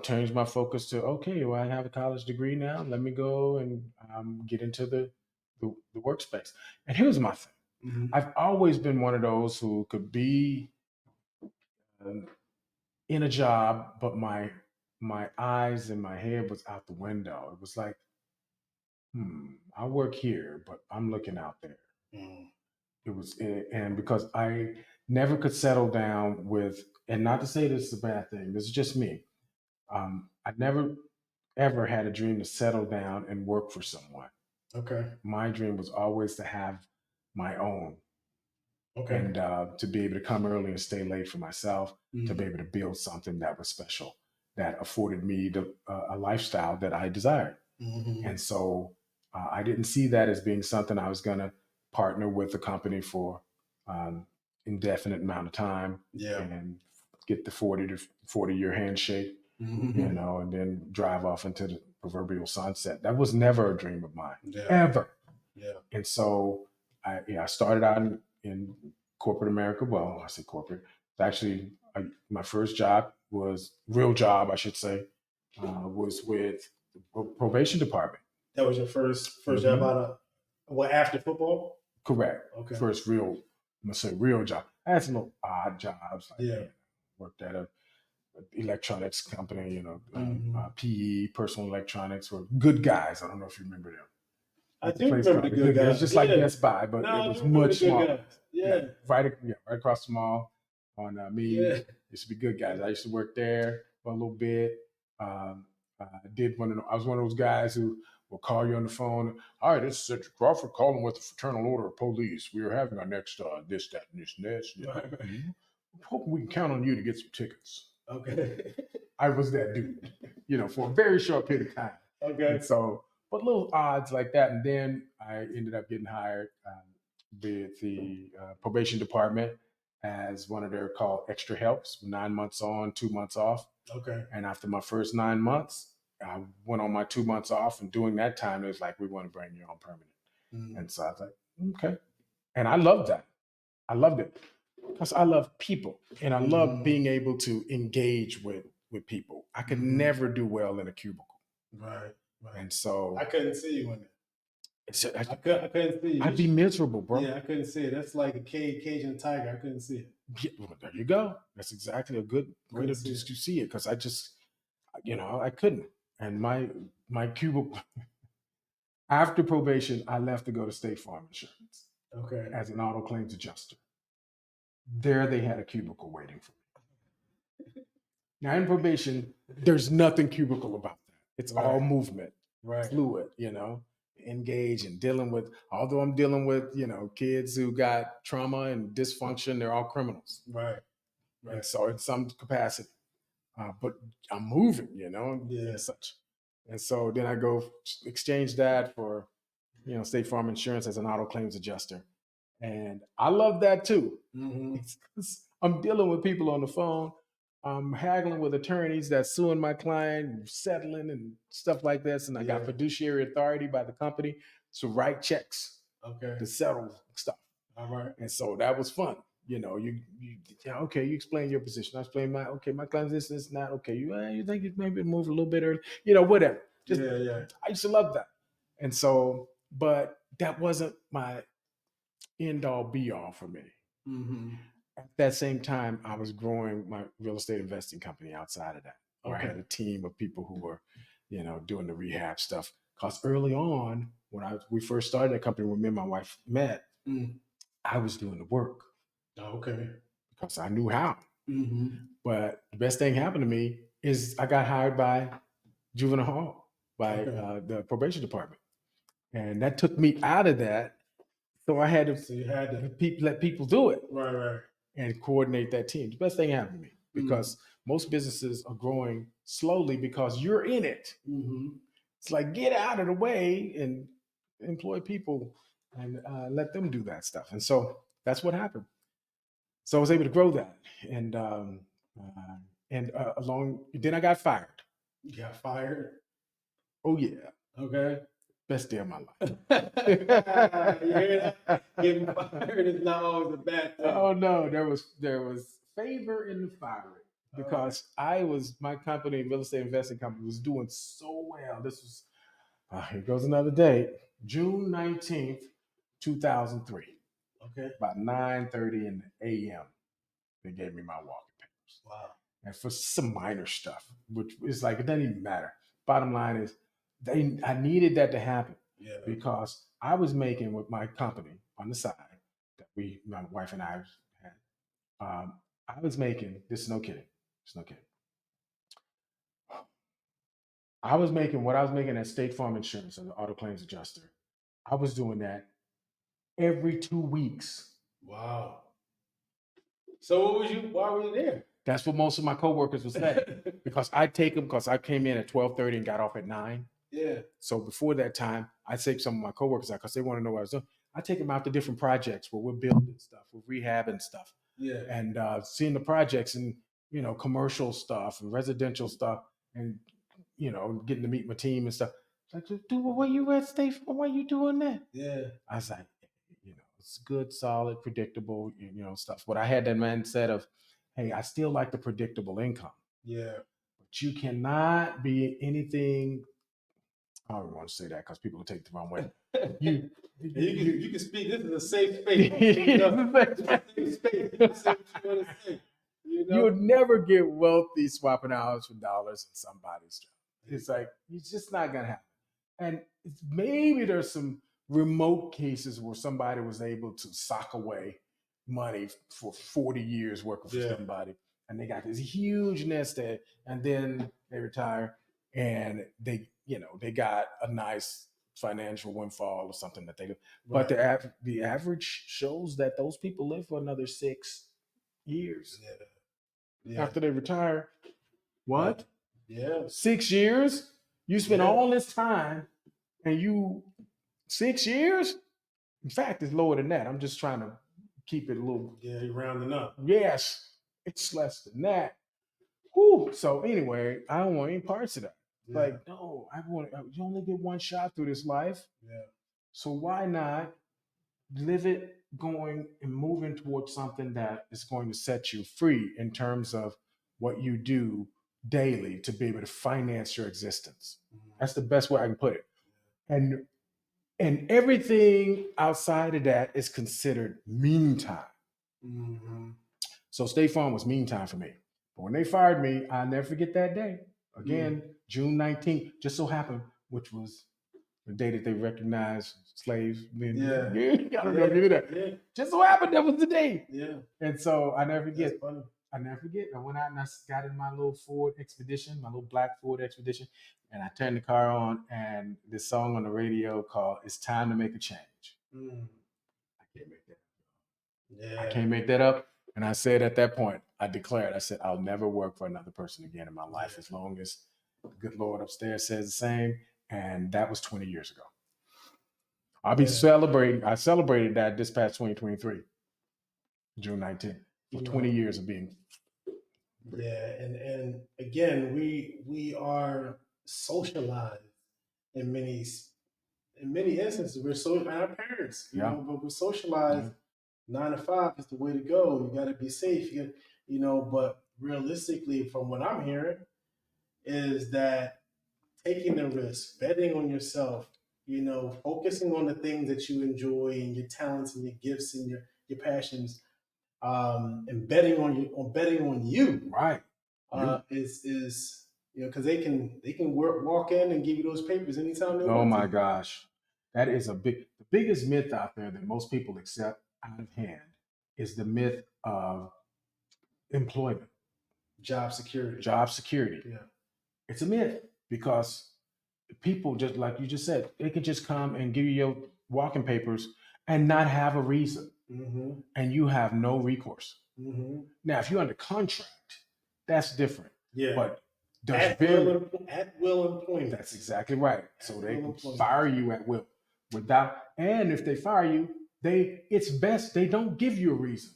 changed my focus to, okay, well, I have a college degree now. Let me go and get into the workspace. And here's my thing. I've always been one of those who could be in a job, but my eyes and my head was out the window. It was like, I work here, but I'm looking out there. It was, and because I never could settle down with, and not to say this is a bad thing, this is just me. I never ever had a dream to settle down and work for someone. Okay. My dream was always to have my own. Okay. And to be able to come early and stay late for myself, to be able to build something that was special, that afforded me a lifestyle that I desired. And so I didn't see that as being something I was going to partner with the company for indefinite amount of time and get the 40-year handshake, and then drive off into the proverbial sunset. That was never a dream of mine, ever. Yeah. And so I started out in corporate America. Well, I say corporate. Actually, my first job was real job, I should say, was with the probation department. That was your first job out of after football? Correct. Okay. First real, I'm gonna say real job. I had some little odd jobs. Worked at a electronics company, PE, personal electronics, were good guys. I don't know if you remember them. I do remember the good guys. It was just like Best Buy, but it was much smaller. Right across the mall on used to be good guys. I used to work there for a little bit. I was one of those guys who will call you on the phone. Hi, this is Cedric Crawford calling with the Fraternal Order of Police. We are having our next this, that, and this, and this. Hoping we can count on you to get some tickets. Okay. I was that dude, for a very short period of time. Okay. And so, but little odds like that. And then I ended up getting hired with the probation department as one of their called extra helps, 9 months on, 2 months off. Okay. And after my first 9 months, I went on my 2 months off. And during that time, it was like, we want to bring you on permanent. And so I was like, okay. And I loved that. I loved it because I love people and I love being able to engage with people. I could never do well in a cubicle. Right. And so I couldn't see you in it. I couldn't see you. I'd be miserable, bro. Yeah, I couldn't see it. That's like a Cajun tiger. I couldn't see it. Yeah, well, there you go. That's exactly a good way to see it because I just, I couldn't. And my cubicle, after probation, I left to go to State Farm Insurance. Okay. As an auto claims adjuster. There they had a cubicle waiting for me. Now in probation, there's nothing cubicle about that. It's all Right. movement, Right. fluid, engage and dealing with, although I'm dealing with, kids who got trauma and dysfunction, they're all criminals. Right. And Right. so in some capacity, but I'm moving, Yeah. and such. And so then I go exchange that for, State Farm Insurance as an auto claims adjuster. And I love that too. Mm-hmm. I'm dealing with people on the phone. I'm haggling with attorneys that's suing my client, settling and stuff like this. And I got Yeah. fiduciary authority by the company to write checks Okay. to settle stuff. All right. And so that was fun. You explain your position. I explain my client this and not okay. You think you maybe move a little bit early, whatever. Just Yeah. I used to love that. And so, but that wasn't my end all be all for me. Mm-hmm. At that same time, I was growing my real estate investing company outside of that, where I had a team of people who were, doing the rehab stuff. Because early on, when we first started that company, when me and my wife met, I was doing the work. Okay. Because I knew how. Mm-hmm. But the best thing happened to me is I got hired by juvenile hall, by the probation department. And that took me out of that. So I had to, let people do it. Right. And coordinate that team. The best thing happened to me because most businesses are growing slowly because you're in it. Mm-hmm. It's like get out of the way and employ people and let them do that stuff. And so that's what happened. So I was able to grow that, and then I got fired. You got fired? Oh yeah. Okay. Best day of my life. You hear that? Getting fired is not always a bad thing. Oh no, there was favor in the firing because my company, real estate investing company, was doing so well. This was here goes another date, June 19th, 2003. Okay. About 9:30 in the a.m. They gave me my walking papers. Wow. And for some minor stuff, which is like it doesn't even matter. Bottom line is I needed that to happen because I was making with my company on the side that my wife and I had. I was making, this is no kidding. It's no kidding. I was making what I was making at State Farm Insurance as an auto claims adjuster. I was doing that every 2 weeks. Wow. So why were you there? That's what most of my coworkers would say. Because I take them because I came in at 12:30 and got off at 9. Yeah. So before that time, I take some of my coworkers out because they want to know what I was doing. I take them out to different projects where we're building stuff, we're rehabbing stuff. Yeah. And seeing the projects and, commercial stuff and residential stuff and, getting to meet my team and stuff. It's like, dude, where you at, State Farm? Why you doing that? Yeah. I was like, it's good, solid, predictable, stuff. But I had that mindset of, hey, I still like the predictable income. Yeah. But you cannot be anything. I don't want to say that because people will take it the wrong way. You can speak. This is a safe space. Safe space. You can say what you want to say. You'll never get wealthy swapping hours for dollars in somebody's job. It's like it's just not gonna happen. And maybe there's some remote cases where somebody was able to sock away money for 40 years working for somebody, and they got this huge nest egg, and then they retire and they got a nice financial windfall or something that they do. Right. But the average shows that those people live for another 6 years after they retire. What? Yeah. 6 years? You spend all this time and 6 years? In fact, it's lower than that. I'm just trying to keep it a little. Yeah, you're rounding up. Yes, it's less than that. Whew. So anyway, I don't want any parts of that. Yeah. Like, no, you only get one shot through this life. Yeah. So why not live it going and moving towards something that is going to set you free in terms of what you do daily to be able to finance your existence. Mm-hmm. That's the best way I can put it. And everything outside of that is considered meantime. Mm-hmm. So State Farm was meantime for me. But when they fired me, I'll never forget that day. Again, June 19th, just so happened, which was the day that they recognized slaves. I don't know if you knew that. Yeah. Just so happened that was the day. Yeah. And so I never forget. I never forget. I went out and I got in my little Ford Expedition, my little black Ford Expedition, and I turned the car on, and this song on the radio called "It's Time to Make a Change." Mm. I can't make that. Yeah. I can't make that up. And I said at that point, I declared, I said, I'll never work for another person again in my life as long as the good Lord upstairs says the same. And that was 20 years ago. I'll be celebrating. I celebrated that this past 2023, June 19th, for 20 years of being free. Yeah, and again, we are socialized in many instances. We're so, and our parents, you know, but we're socialized. 9 to 5 is the way to go. You got to be safe. You know, but realistically, from what I'm hearing, is that taking the risk, betting on yourself, you know, focusing on the things that you enjoy and your talents and your gifts and your passions, and betting on you, Right. is you know, because they can walk in and give you those papers anytime they want. Oh my gosh, that is the biggest myth out there that most people accept out of hand is the myth of employment, job security. Job security. Yeah, it's a myth because people, just like you just said, they could just come and give you your walking papers and not have a reason, and you have no recourse. Now, if you're under contract, that's different. Yeah, but at will employment. That's exactly right. So they can fire you at will without, and if they fire you, it's best they don't give you a reason,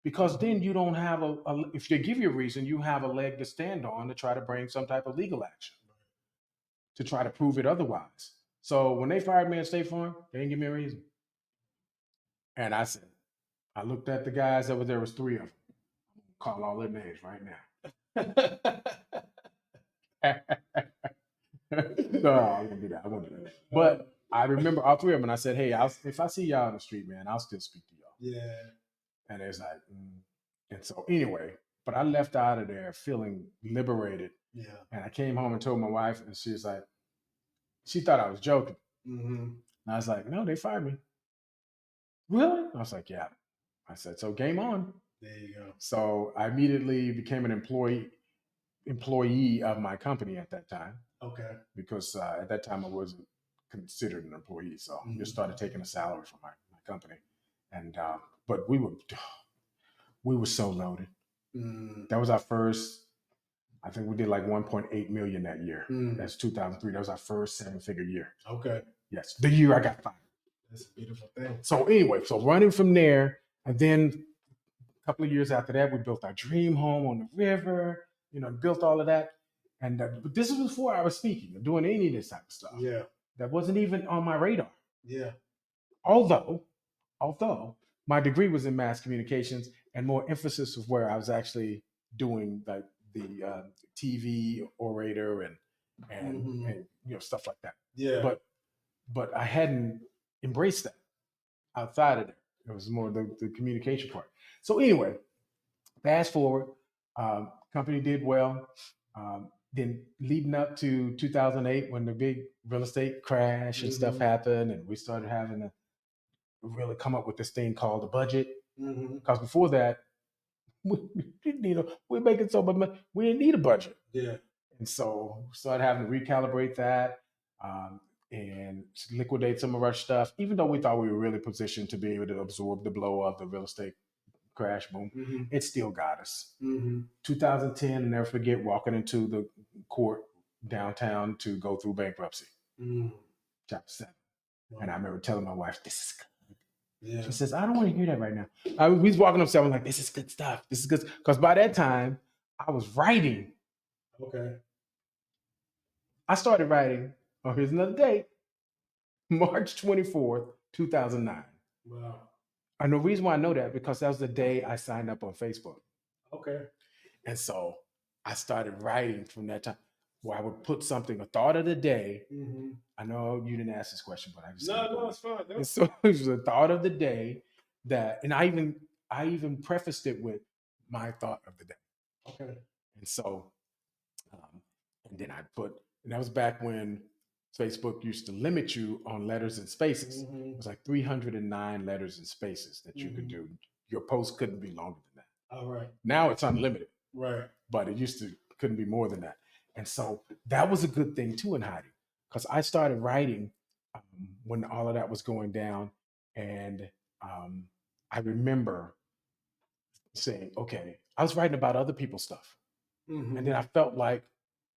because then you don't have if they give you a reason, you have a leg to stand on to try to bring some type of legal action to try to prove it otherwise. So when they fired me at State Farm, they didn't give me a reason. And I said, I looked at the guys that were there, was 3 of them. Call all their names right now. No, I won't do that. But I remember all 3 of them, and I said, hey, if I see y'all on the street, man, I'll still speak to y'all. Yeah. And it's like, and so anyway, but I left out of there feeling liberated. Yeah. And I came home and told my wife, and she was like, she thought I was joking. And I was like, no, they fired me. Really? I was like, yeah. I said, so game on. There you go. So I immediately became an employee of my company at that time. Okay. Because at that time I wasn't considered an employee, so I just started taking a salary from my company. And but we were so loaded. That was our first. I think we did like 1.8 million that year. That's 2003. That was our first 7-figure year. Okay. Yes, the year I got fired. That's a beautiful thing. So anyway, so running from there, and then a couple of years after that, we built our dream home on the river. You know, built all of that. And but this was before I was speaking or doing any of this type of stuff. Yeah. That wasn't even on my radar. Yeah. Although my degree was in mass communications, and more emphasis of where I was actually doing like the TV orator and you know, stuff like that. Yeah. But I hadn't embraced that outside of it. It was more the communication part. So anyway, fast forward, company did well. Then leading up to 2008, when the big real estate crash and stuff happened, and we started having to really come up with this thing called a budget. Because before that, we're making so much money, we didn't need a budget. Yeah. And so we started having to recalibrate that and liquidate some of our stuff, even though we thought we were really positioned to be able to absorb the blow of the real estate crash boom. It still got us. 2010, I'll never forget walking into the court downtown to go through bankruptcy. Chapter 7. Wow. And I remember telling my wife, this is good. Yeah. She says, I don't want to hear that right now. We was walking upstairs, I was like, this is good stuff. This is good. Because by that time, I was writing. Okay. I started writing, here's another date, March 24th, 2009. Wow. And the reason why I know that, because that was the day I signed up on Facebook. Okay. And so I started writing from that time, where I would put something, a thought of the day. I know you didn't ask this question, but I just no, it's fine. No. And so it was a thought of the day that, and I even prefaced it with my thought of the day. Okay. And so, and then I and that was back when Facebook used to limit you on letters and spaces. It was like 309 letters and spaces that you could do. Your post couldn't be longer than that. All right. Now it's unlimited, Right. but it used to couldn't be more than that. And so that was a good thing too in hiding, because I started writing when all of that was going down, and I remember saying, okay, I was writing about other people's stuff, and then I felt like,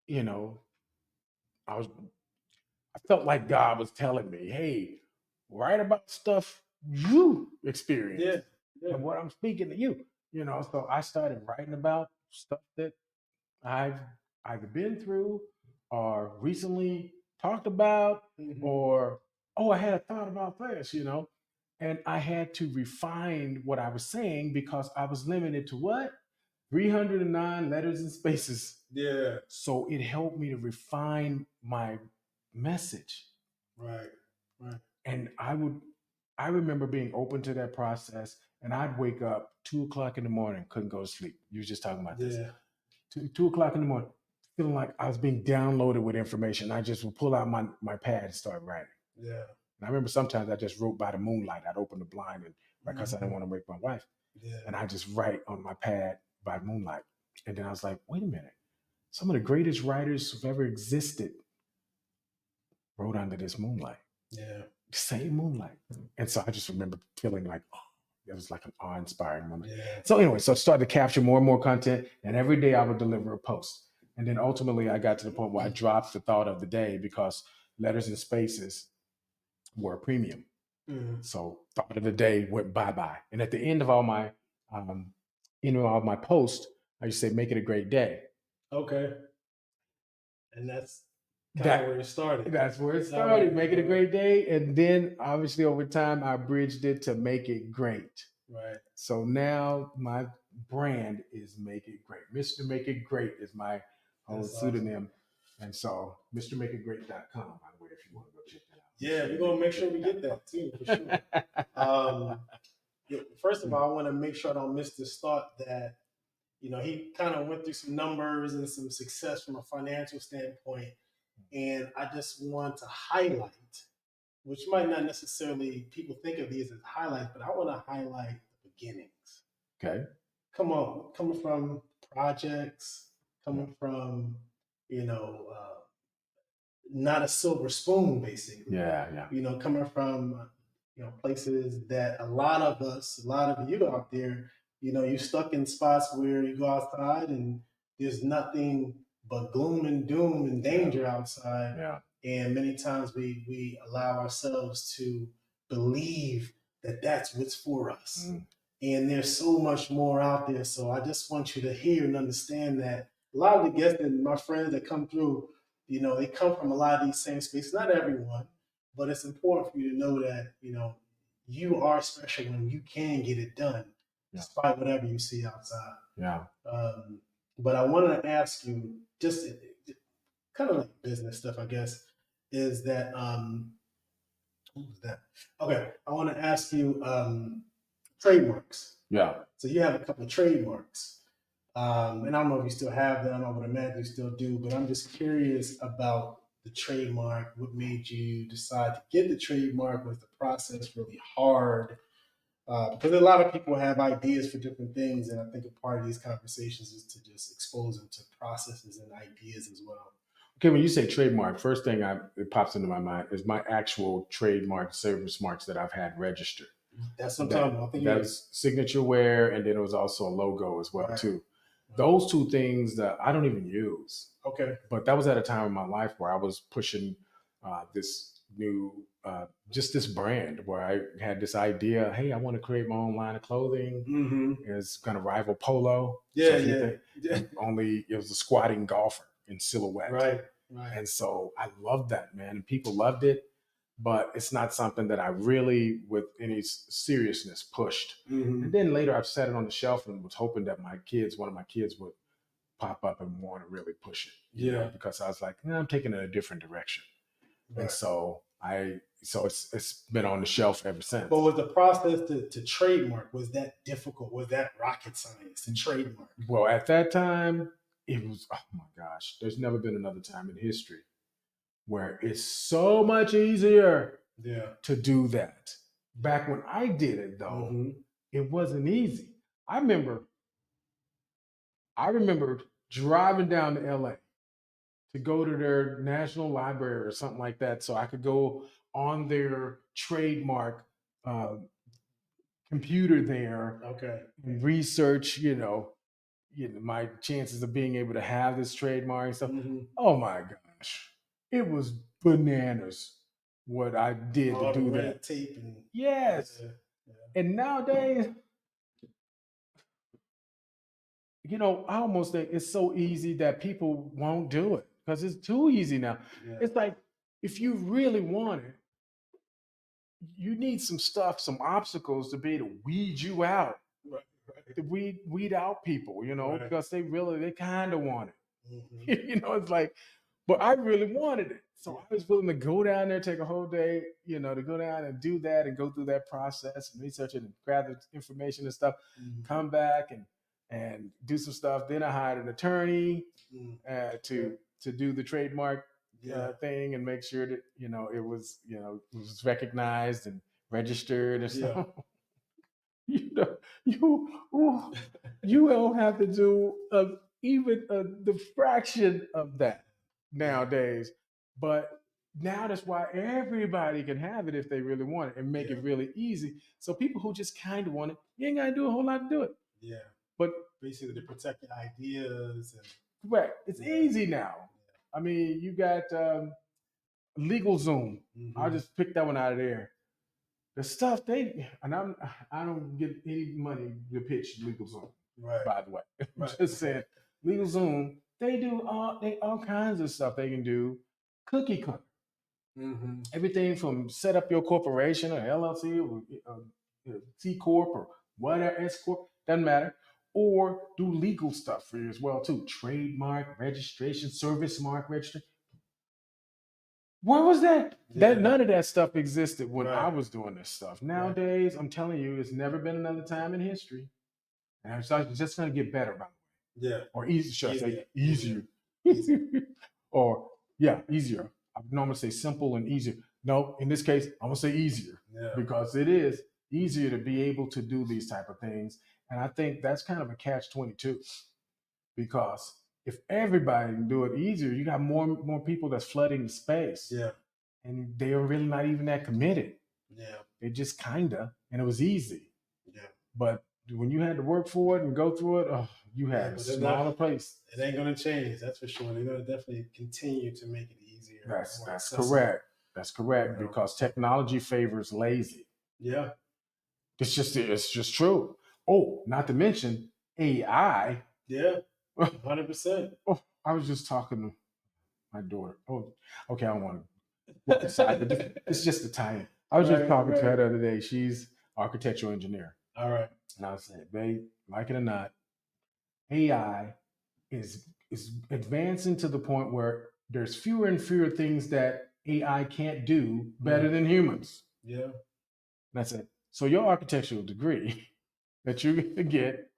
you know, I was I felt like God was telling me, hey, write about stuff you experienced and what I'm speaking to you. So I started writing about stuff that I've either been through or recently talked about, or, oh, I had a thought about this. And I had to refine what I was saying because I was limited to what? 309 letters and spaces. Yeah. So it helped me to refine my message. Right. Right. And I remember being open to that process, and I'd wake up 2 o'clock in the morning, couldn't go to sleep. You were just talking about this. 2 o'clock in the morning, feeling like I was being downloaded with information. I just would pull out my pad and start writing. Yeah. And I remember sometimes I just wrote by the moonlight. I'd open the blind and because I didn't want to wake my wife. Yeah. And I just write on my pad by moonlight. And then I was like, wait a minute. Some of the greatest writers who've ever existed wrote under this moonlight. Yeah. Same moonlight. And so I just remember feeling like, oh, it was like an awe-inspiring moment. Yeah. So anyway, so I started to capture more and more content, and every day I would deliver a post. And then ultimately I got to the point where I dropped the thought of the day because letters and spaces were premium. So thought of the day went bye-bye. And at the end of all my all my posts, I used to say, make it a great day. Okay. And that's kind of where it started. That's where it started. Make it a great day. And then obviously over time, I bridged it to make it great. Right. So now my brand is Make It Great. Mr. Make It Great is my whole pseudonym. Awesome. And so MrMakeItGreat.com, by the way, if you want to go check that out. Yeah, we're going to make sure we get that too, for sure. First of all, I want to make sure I don't miss this thought that, he kind of went through some numbers and some success from a financial standpoint. And I just want to highlight, which might not necessarily people think of these as highlights, but I want to highlight the beginnings. Okay. Coming from projects, coming from, not a silver spoon, basically. Yeah. Coming from, places that a lot of you out there, you're stuck in spots where you go outside and there's nothing but gloom and doom and danger outside. Yeah. And many times we allow ourselves to believe that that's what's for us. And there's so much more out there. So I just want you to hear and understand that a lot of the guests and my friends that come through, they come from a lot of these same spaces. Not everyone, but it's important for you to know that, you are special when you can get it done, despite whatever you see outside. Yeah. But I wanted to ask you, just kind of like business stuff, I guess, is that, what was that? Okay, I want to ask you trademarks. Yeah. So you have a couple of trademarks. And I don't know if you still have them. I would imagine you still do, but I'm just curious about the trademark. What made you decide to get the trademark? Was the process really hard? Because a lot of people have ideas for different things, and I think a part of these conversations is to just expose them to processes and ideas as well. Okay, when you say trademark, first thing that pops into my mind is my actual trademark service marks that I've had registered. That's what I'm talking about. I think that was signature wear, and then it was also a logo as well too. Those two things that I don't even use. Okay. But that was at a time in my life where I was pushing this new, just this brand where I had this idea, hey, I want to create my own line of clothing. It's going to rival Polo. Yeah. Only it was a squatting golfer in silhouette. Right. And so I loved that, man. And people loved it. But it's not something that I really, with any seriousness, pushed. And then later I set it on the shelf and was hoping that one of my kids would pop up and want to really push it. You know, because I was like, I'm taking it in a different direction. Right. And so it's been on the shelf ever since. But was the process to trademark, was that difficult? Was that rocket science to trademark? Well, at that time, it was, oh my gosh, there's never been another time in history where it's so much easier to do that. Back when I did it, though, it wasn't easy. I remember I remember driving down to LA to go to their national library or something like that so I could go on their trademark computer there Okay. and research, my chances of being able to have this trademark and stuff. Mm-hmm. Oh my gosh. It was bananas what I did All to the do red that. tape and Yes. yeah. And nowadays, I almost think it's so easy that people won't do it because it's too easy now. Yeah. It's like if you really want it, you need some stuff, some obstacles to be able to weed you out, Right. to weed out people, Right. because they kind of want Mm-hmm. it. It's like, but I really wanted it. So I was willing to go down there, take a whole day, to go down and do that and go through that process and research it and grab the information and stuff, Mm-hmm. come back and do some stuff. Then I hired an attorney to do the trademark thing and make sure that it was recognized and registered and stuff. You you don't have to do even the fraction of that nowadays. But now that's why everybody can have it if they really want it and make it really easy. So people who just kind of want it, you ain't got to do a whole lot to do it. Yeah. But basically to protect your ideas and correct, it's easy now. I mean, you got LegalZoom. Mm-hmm. I'll just pick that one out of there. The stuff I don't get any money to pitch LegalZoom. Right. By the way, Right. just saying, LegalZoom, they do all kinds of stuff they can do. Cookie cutter. Mm-hmm. Everything from set up your corporation or LLC or C corp or whatever, S corp, doesn't matter, or do legal stuff for you as well too. Trademark registration, service mark registration. Where was that? That none of that stuff existed when I was doing this stuff. Nowadays, I'm telling you, it's never been another time in history, and it's just going to get better, by the way. Yeah. Or easy, should I say easier? Or easier. I would normally say simple and easier. No, in this case, I'm gonna say easier because it is easier to be able to do these type of things, and I think that's kind of a catch-22 because if everybody can do it easier, you got more people that's flooding the space. Yeah. And they are really not even that committed. Yeah. They just kinda, and it was easy. Yeah. But when you had to work for it and go through it, you had a smaller place. It ain't gonna change, that's for sure. They're gonna definitely continue to make it easier. That's correct. That's correct because technology favors lazy. Yeah. It's just true. Oh, not to mention AI. Yeah. 100%. Oh, I was just talking to my daughter. Oh, okay. I don't want to walk aside, but it's just the time. I was just talking to her the other day. She's architectural engineer. All right. And I said, babe, like it or not, AI is advancing to the point where there's fewer and fewer things that AI can't do better than humans. Yeah. And I said, so your architectural degree that you're going to get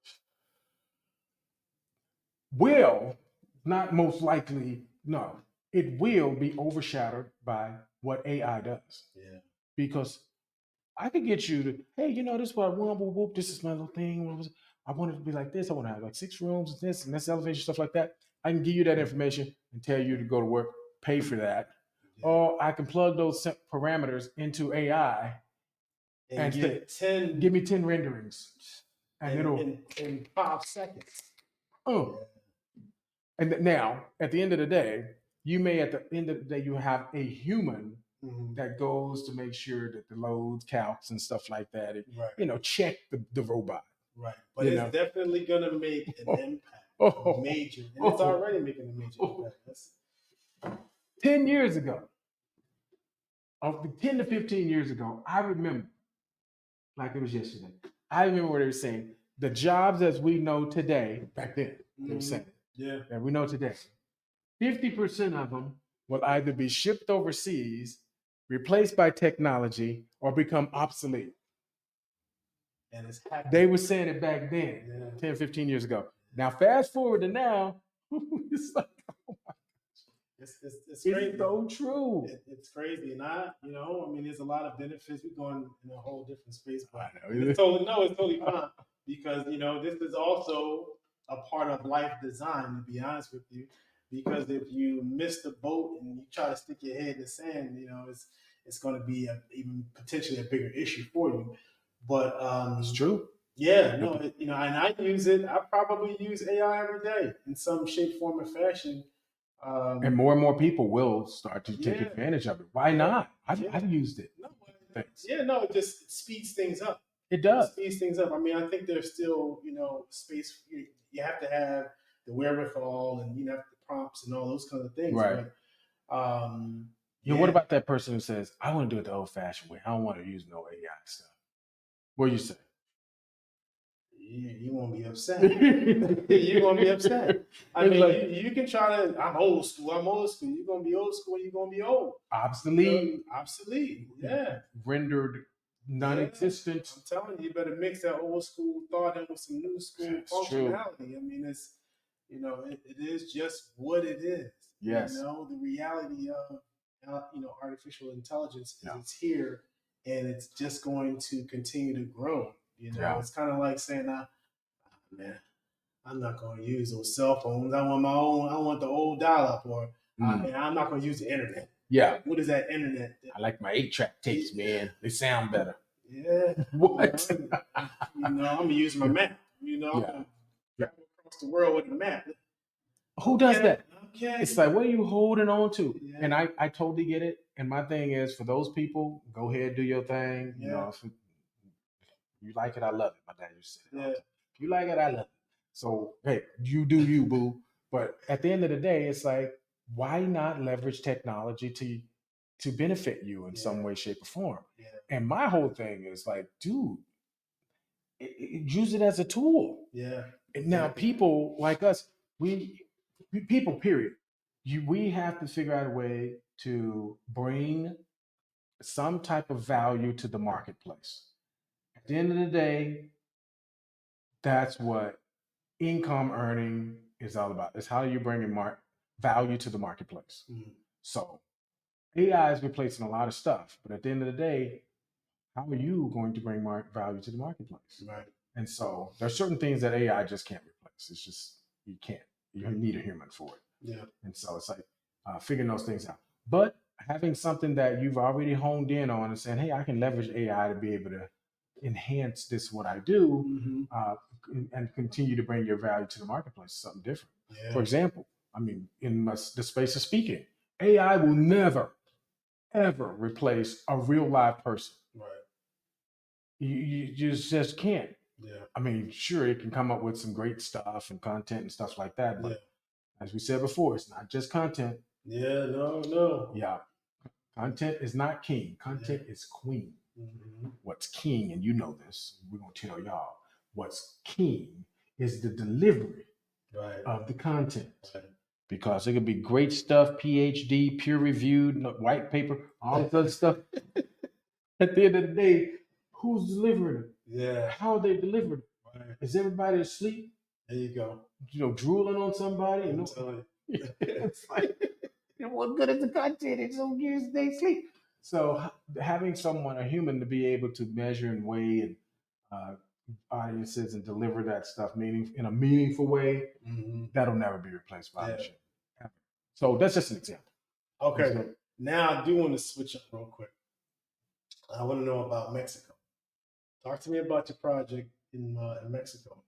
will, not most likely, no, it will be overshadowed by what AI does. Yeah. Because I could get you to, hey, this is what I want, whoop, whoop, this is my little thing. I want it to be like this. I want to have like 6 rooms and this elevation, stuff like that. I can give you that information and tell you to go to work, pay for that. Yeah. Or I can plug those parameters into AI and say, give me 10 renderings. And it'll in 5 seconds. Oh. And now, at the end of the day, you may at the end of the day, you have a human that goes to make sure that the loads, calcs, and stuff like that, check the robot. Right. But it's definitely going to make an impact, major. And it's already making a major impact. 10 years ago, 10 to 15 years ago, I remember, like it was yesterday, I remember what they were saying. The jobs as we know today, back then, they were saying, that we know today, 50% of them will either be shipped overseas, replaced by technology, or become obsolete. And it's happening. They were saying it back then, 10, 15 years ago. Now, fast forward to now, it's like, oh my gosh. It's crazy. It's so true. It's crazy. And there's a lot of benefits. We're going in a whole different space, but it's totally fine because, this is also a part of life design, to be honest with you, because if you miss the boat and you try to stick your head in the sand, it's going to be even potentially a bigger issue for you. But It's true. yeah, no, and I use it. I probably use AI every day in some shape, form, or fashion. And more people will start to take Yeah, advantage of it. Why yeah, not? yeah. I've used it. No, Thanks. yeah, no, it just speeds things up. It It does. speeds things up. I mean, I think there's still, space. You have to have the wherewithal and the prompts and all those kind of things. Right. But What yeah, about that person who says, I want to do it the old fashioned way. I don't want to use no AI stuff. What do you say? you won't be upset. You won't be upset. I It's mean, like you can try to. I'm old school. I'm old school. You're gonna be old school. You're gonna be old. obsolete, Obsolete. Yeah. rendered non-existent. I'm telling you, you better mix that old school thought in with some new school It's true. functionality. I mean, it is just what it is. Yes. The reality of artificial intelligence is Yeah. it's here, and it's just going to continue to grow. Yeah. It's kind of like saying, man, I'm not going to use those cell phones. I want my own. I want the old dial-up, or and I'm not going to use the internet. Yeah. What is that internet? I like my 8-track tapes, man. They sound better. Yeah. What? I'm gonna use my map. I'm gonna travel across the world with a map. Who does that? Okay. It's like, what are you holding on to? Yeah. And I totally get it. And my thing is, for those people, go ahead, do your thing. Yeah. If you like it, I love it. My dad used to say that. Yeah. If you like it, I love it. So, hey, you do you, boo. But at the end of the day, it's like, why not leverage technology to benefit you in some way, shape, or form? Yeah. And my whole thing is like, dude, use it as a tool. Yeah. And now people like us, people, period. We have to figure out a way to bring some type of value to the marketplace. At the end of the day, that's what income earning is all about. It's how you bring value to the marketplace. Mm-hmm. So AI is replacing a lot of stuff, but at the end of the day, how are you going to bring value to the marketplace? Right. And so there's certain things that AI just can't replace. It's just, you can't. You need a human for it. Yeah. And so it's like figuring those things out. But having something that you've already honed in on and saying, hey, I can leverage AI to be able to enhance this, what I do, and continue to bring your value to the marketplace, something different. Yeah. For example, I mean, in the space of speaking, AI will never, ever replace a real live person. Right. You just can't. Yeah. I mean, sure, it can come up with some great stuff and content and stuff like that. But as we said before, it's not just content. Yeah, no. Yeah. Content is not king. Content is queen. Mm-hmm. What's king, and you know this, we're going to tell y'all, what's king is the delivery of the content. Right. Because it could be great stuff, PhD, peer-reviewed, white paper, all this other stuff. At the end of the day, who's delivering it? Yeah. How are they delivered it? Right. Is everybody asleep? There you go. Drooling on somebody? It's like, what good is the content? It's so good they sleep. So having someone, a human, to be able to measure and weigh and audiences and deliver that stuff in a meaningful way, that'll never be replaced by a machine. So that's just an example. Okay. Now I do want to switch up real quick. I want to know about Mexico. Talk to me about your project in Mexico.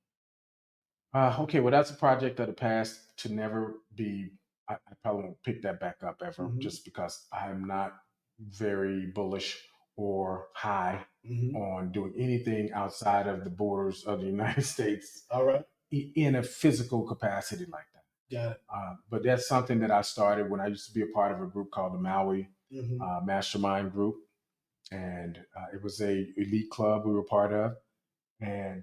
Okay, well, that's a project of the past to never be. I probably won't pick that back up ever, just because I'm not very bullish or high on doing anything outside of the borders of the United States. All right. In a physical capacity like that. Got it. But that's something that I started when I used to be a part of a group called the Maui Mastermind Group. And it was a elite club we were part of. And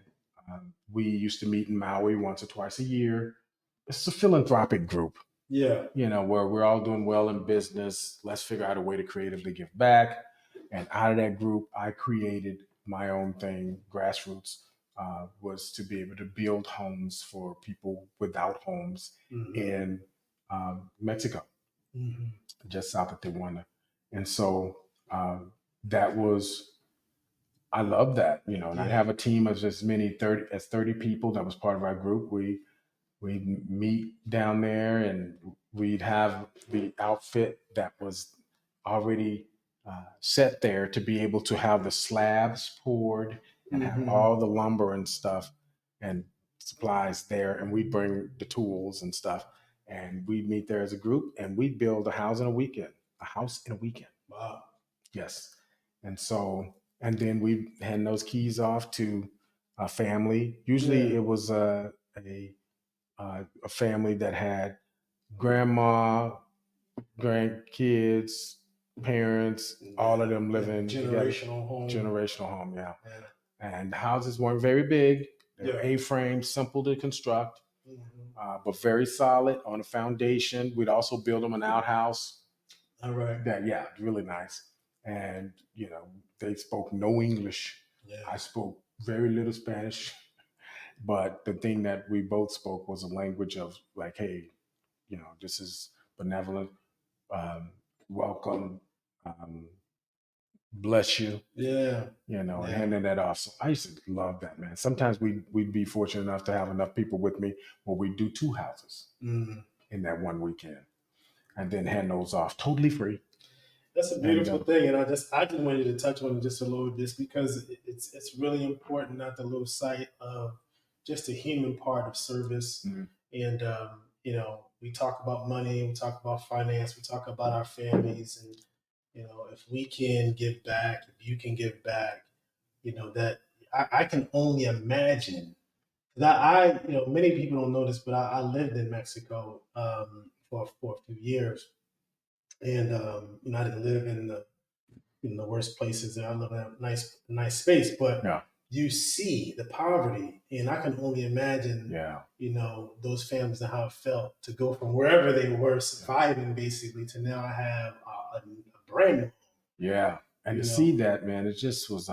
we used to meet in Maui once or twice a year. It's a philanthropic group. Yeah. Where we're all doing well in business. Let's figure out a way to creatively give back. And out of that group, I created my own thing, grassroots, was to be able to build homes for people without homes in Mexico, just south of Tijuana. And so that was, I love that, and I have a team of as many 30 people that was part of our group. We We'd meet down there, and we'd have the outfit that was already set there to be able to have the slabs poured and have all the lumber and stuff and supplies there. And we'd bring the tools and stuff, and we'd meet there as a group, and we'd build a house in a weekend. A house in a weekend. Wow. Yes. And so, and then we hand those keys off to a family. Usually it was a family that had grandma, grandkids, parents, all of them living generational home. Generational home, yeah. And the houses weren't very big. They were A-frame, simple to construct, but very solid on a foundation. We'd also build them an outhouse. All right. That, yeah, really nice. And, they spoke no English. Yeah. I spoke very little Spanish. But the thing that we both spoke was a language of like, hey, this is benevolent, welcome, bless you. Yeah. And handing that off. So I used to love that, man. Sometimes we'd be fortunate enough to have enough people with me where we do 2 houses in that one weekend, and then hand those off totally free. That's a beautiful thing, and I just wanted to touch on it just a little bit because it's really important not to lose sight of just the human part of service. And we talk about money, we talk about finance, we talk about our families, and if we can give back, if you can give back, that I can only imagine. That many people don't know this, but I lived in Mexico for a few years, and I didn't live in the worst places. I live in a nice space, but you see the poverty, and I can only imagine, those families and how it felt to go from wherever they were surviving basically to now have a brand new. Yeah, and to see that, man, it just was.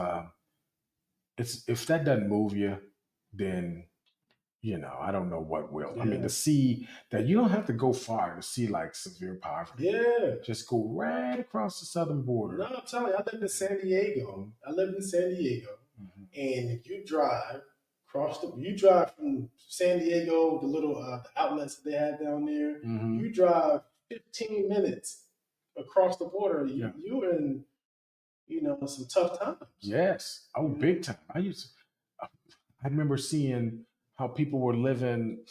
If that doesn't move you, then I don't know what will. I mean, to see that you don't have to go far to see like severe poverty. Yeah. Just go right across the southern border. No, I'm telling you, I lived in San Diego. And you drive from San Diego, the little the outlets that they had down there. You drive 15 minutes across the border. You're in, some tough times. Yes. Oh, big time. I remember seeing how people were living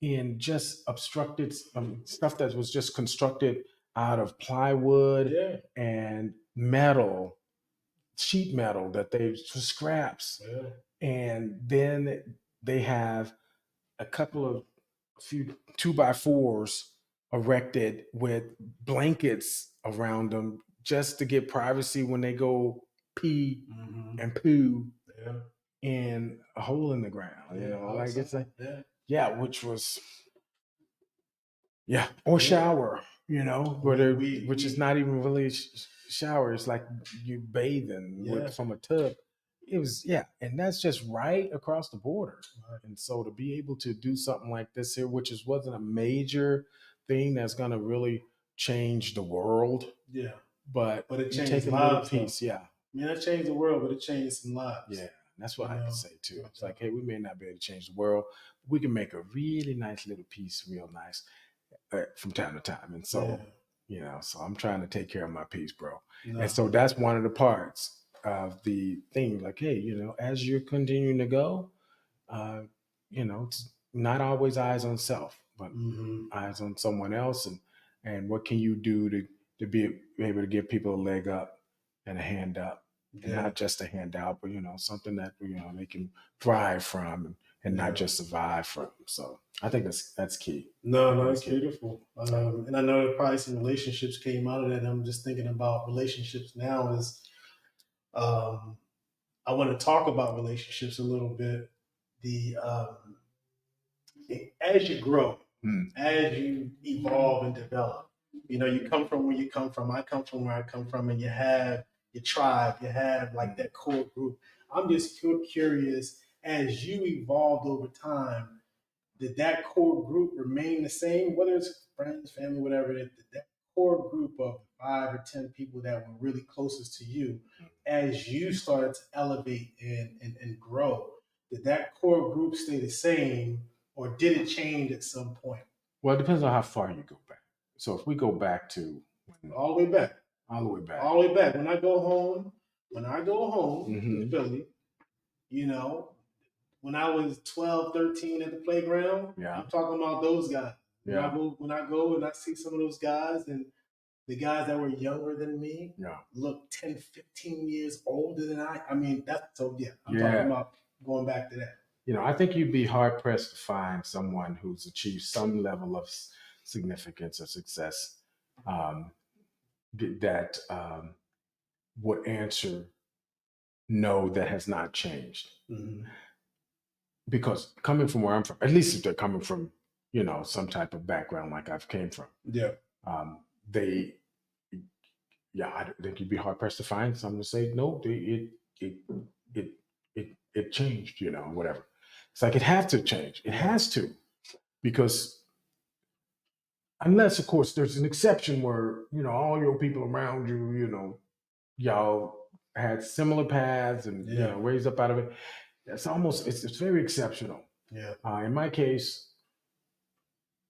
in just obstructed stuff that was just constructed out of plywood and metal, sheet metal that they scraps. And then they have a few 2x4s erected with blankets around them just to get privacy when they go pee and poo in a hole in the ground, it's like, which was, or shower, which is not even really shower. It's like you bathing from a tub. It was, and that's just right across the border. And so to be able to do something like this here, which wasn't a major thing that's going to really change the world. Yeah. But it changed lives. Piece, I mean, it changed the world, but it changed some lives. Yeah. That's what I have to say too. It's like, hey, we may not be able to change the world, but we can make a really nice little piece, real nice, from time to time. And so, so I'm trying to take care of my piece, bro. And so that's one of the parts of the thing. Like, hey, as you're continuing to go, it's not always eyes on self, but eyes on someone else, and what can you do to be able to give people a leg up and a hand up. And not just a handout, but something that they can thrive from and not just survive from. So I think that's key. No, it's beautiful. And I know that probably some relationships came out of that. I'm just thinking about relationships now. I want to talk about relationships a little bit. As you grow, as you evolve and develop, you come from where you come from. I come from where I come from, and you have your tribe, you have like that core group. I'm just curious, as you evolved over time, did that core group remain the same? Whether it's friends, family, whatever, did that core group of 5 or 10 people that were really closest to you, as you started to elevate and grow, did that core group stay the same, or did it change at some point? Well, it depends on how far you go back. So if we go back to All the way back. all the way back, All the way back. When I go home Mhm. to Philly, you know, when I was 12, 13 at the playground, Yeah. I'm talking about those guys. Yeah. When I go and I see some of those guys and the guys that were younger than me Yeah. look 10, 15 years older than I mean, that's so, yeah, I'm Yeah. talking about going back to that. You know, I think you'd be hard pressed to find someone who's achieved some level of significance or success that would answer no, that has not changed. Mm-hmm. Because coming from where I'm from, at least if they're coming from, you know, some type of background like I've came from, Yeah. they, yeah, I think you'd be hard pressed to find someone to say no. It changed, you know, whatever. It's like it has to change. It has to, because unless, of course, there's an exception where, you know, all your people around you, you know, y'all had similar paths and you know raised up out of it. That's almost it's very exceptional. Yeah. In my case,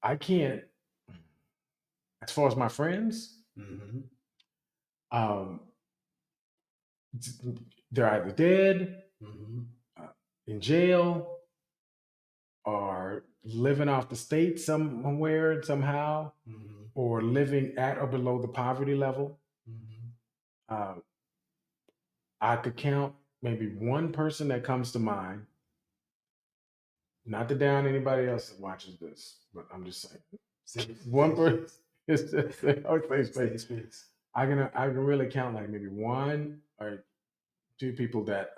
I can't. As far as my friends, Mm-hmm. um, they're either dead, Mm-hmm. in jail, or living off the state somewhere somehow, Mm-hmm. or living at or below the poverty level. Mm-hmm. I could count maybe one person that comes to mind. Not to down anybody else that watches this, but I'm just saying. One person. I can really count like maybe one or two people that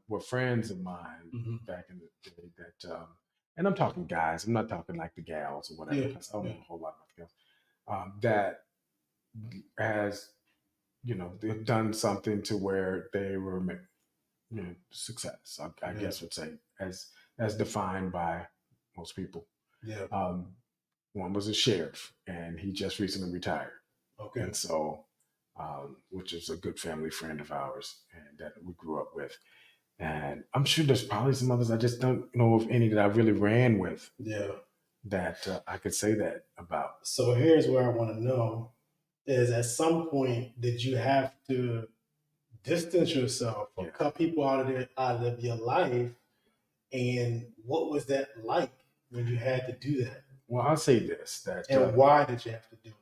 were friends of mine back in the day that and I'm talking guys, I'm not talking like the gals or whatever, because I don't know a whole lot about the gals, that has, you know, they've done something to where they were, you know, success, I guess would say, as defined by most people. Yeah. One was a sheriff, and he just recently retired. Okay. And so, which is a good family friend of ours, and that we grew up with. And I'm sure there's probably some others. I just don't know of any that I really ran with. Yeah. That I could say that about. So here's where I want to know: is at some point did you have to distance yourself or cut people out of your life, and what was that like when you had to do that? Well, I'll say this: that and why did you have to do it?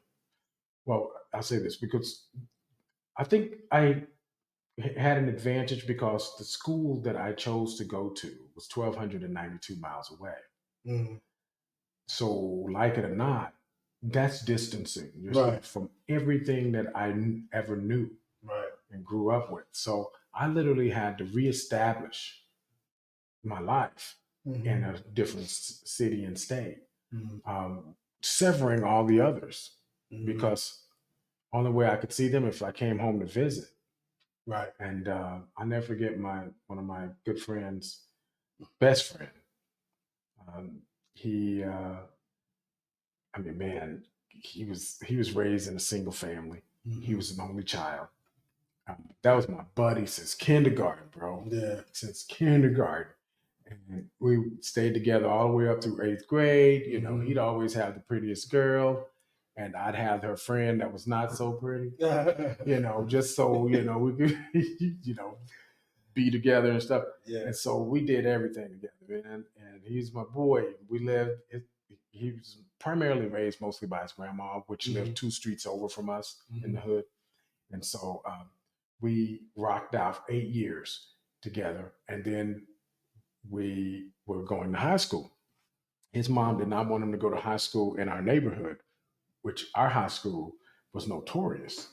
Well, I'll say this because I think I had an advantage because the school that I chose to go to was 1,292 miles away. Mm. So, like it or not, that's distancing yourself from everything that I ever knew and grew up with. So, I literally had to reestablish my life in a different city and state, severing all the others because only way I could see them if I came home to visit. Right. And I'll never forget one of my good friends, best friend. He, I mean, man, he was raised in a single family. He was an only child. That was my buddy since kindergarten, bro. Yeah. Since kindergarten. And we stayed together all the way up through 8th grade. You know, he'd always have the prettiest girl, and I'd have her friend that was not so pretty. You know, just so, you know, we could, you know, be together and stuff. Yeah. And so we did everything together, man. And he's my boy. We lived, he was primarily raised mostly by his grandma, which lived 2 streets over from us in the hood. And so we rocked out 8 years together. And then we were going to high school. His mom did not want him to go to high school in our neighborhood, which our high school was notorious.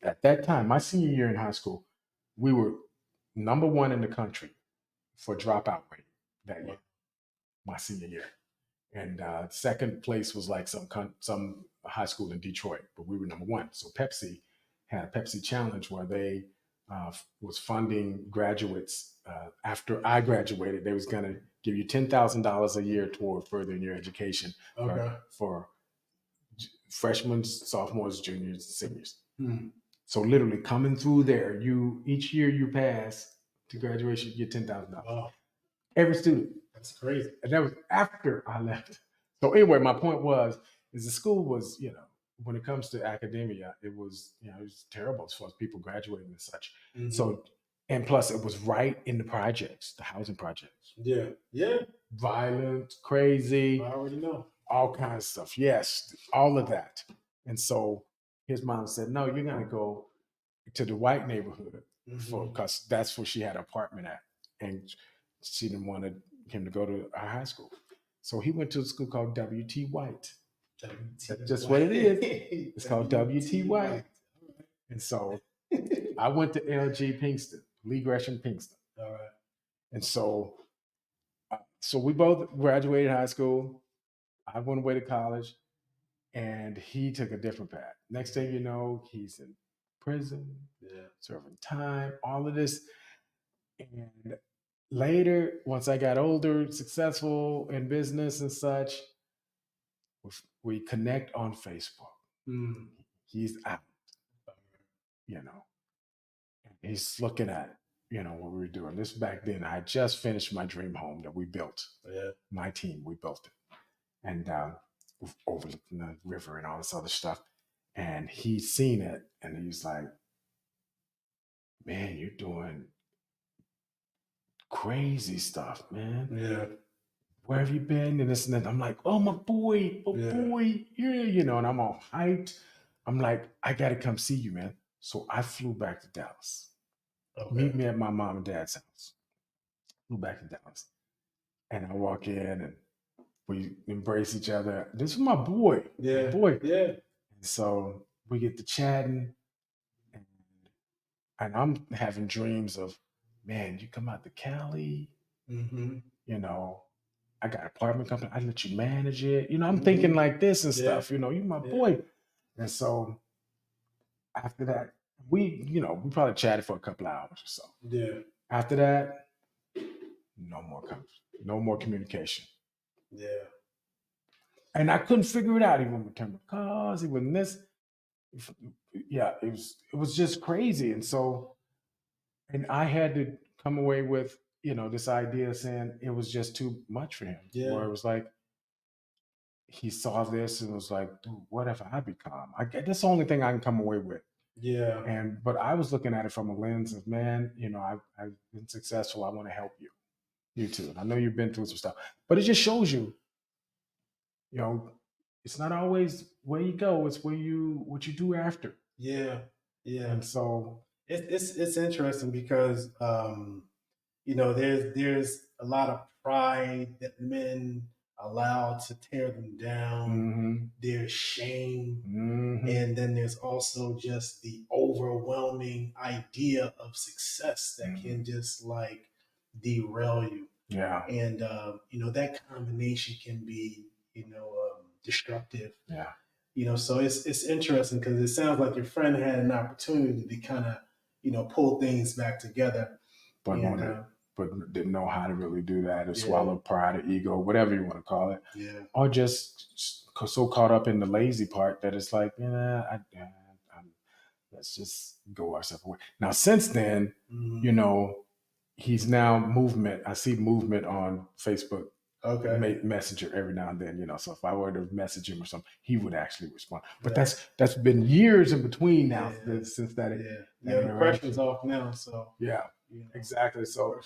At that time, my senior year in high school, we were number 1 in the country for dropout rate that year, my senior year. And second place was like some high school in Detroit, but we were number 1. So Pepsi had a Pepsi challenge where they was funding graduates after I graduated. They was going to give you $10,000 a year toward furthering your education for freshmen, sophomores, juniors, seniors. So literally coming through there, each year you pass to graduation, you get $10,000. Wow. Every student. That's crazy. And that was after I left. So anyway, my point is the school was, when it comes to academia, it was terrible as far as people graduating and such. Mhm. So, and plus it was right in the projects, the housing projects. Yeah. Yeah. Violent, crazy, I already know. all kinds of stuff. Yes, all of that. And so his mom said, no, you're going to go to the white neighborhood because that's where she had an apartment at. And she didn't want him to go to our high school. So he went to a school called W.T. White. That's just what it is. It's called W.T. White. And so I went to L.G. Pinkston, Lee Gresham Pinkston. All right. And so we both graduated high school. I went away to college, and he took a different path. Next thing you know, he's in prison, serving time, all of this. And later, once I got older, successful in business and such, we connect on Facebook. He's out, he's looking at, what we were doing. This back then, I just finished my dream home that we built. Yeah. My team, we built it. And overlooking the river and all this other stuff. And he's seen it, and he's like, man, you're doing crazy stuff, man. Yeah. Where have you been? And this and that. I'm like, oh, my boy, yeah, and I'm all hyped. I'm like, I got to come see you, man. So I flew back to Dallas. Okay. Meet me at my mom and dad's house. Flew back to Dallas. And I walk in, and we embrace each other. This is my boy. Yeah. My boy. Yeah. And so we get to chatting. And I'm having dreams of, man, you come out to Cali, I got an apartment company, I let you manage it. I'm thinking like this and stuff, you my boy. And so after that, we probably chatted for a couple of hours or so. Yeah. After that, no more communication. Yeah. And I couldn't figure it out. He wouldn't return my calls, he wouldn't this. Yeah, it was just crazy. And so, and I had to come away with, this idea saying it was just too much for him. Yeah. Where it was like, he saw this and was like, dude, what have I become? That's the only thing I can come away with. Yeah. But I was looking at it from a lens of, man, I've been successful. I want to help you. You too. And I know you've been through some stuff, but it just shows you, it's not always where you go, it's what you do after. Yeah. Yeah. And so it's interesting because there's a lot of pride that men allow to tear them down. There's shame, and then there's also just the overwhelming idea of success that can just like derail you. Yeah. And that combination can be destructive. Yeah. So it's interesting because it sounds like your friend had an opportunity to kind of pull things back together, but didn't know how to really do that, or swallow pride or ego, whatever you want to call it. Yeah. Or just so caught up in the lazy part that it's like, let's just go our separate way. Now, since then, he's now movement. I see movement on Facebook. Okay. Messenger every now and then, so if I were to message him or something, he would actually respond. But that's been years in between now since that. The pressure's off now. So exactly. So,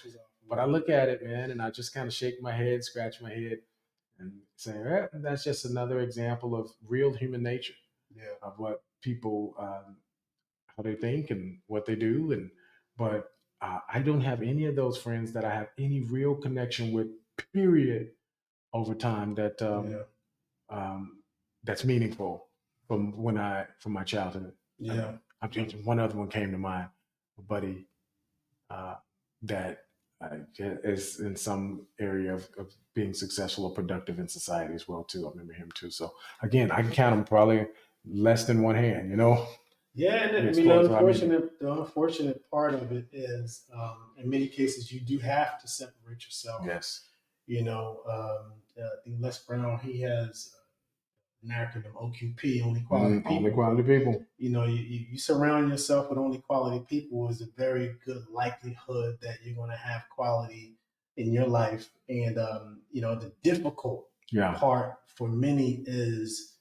but I look at it, man, and I just kind of shake my head, scratch my head, and say, that's just another example of real human nature. Yeah. Of what people, how they think and what they do, but I don't have any of those friends that I have any real connection with. Period. Over time, that that's meaningful from my childhood. Yeah. One other one came to mind, a buddy that is in some area of being successful or productive in society as well too. I remember him too. So again, I can count them probably less than one hand. Yeah, and the unfortunate part of it is, in many cases, you do have to separate yourself. Yes. I think Les Brown, he has an acronym OQP, only quality people. Only quality people. You surround yourself with only quality people, is a very good likelihood that you're going to have quality in your life, and the difficult part for many is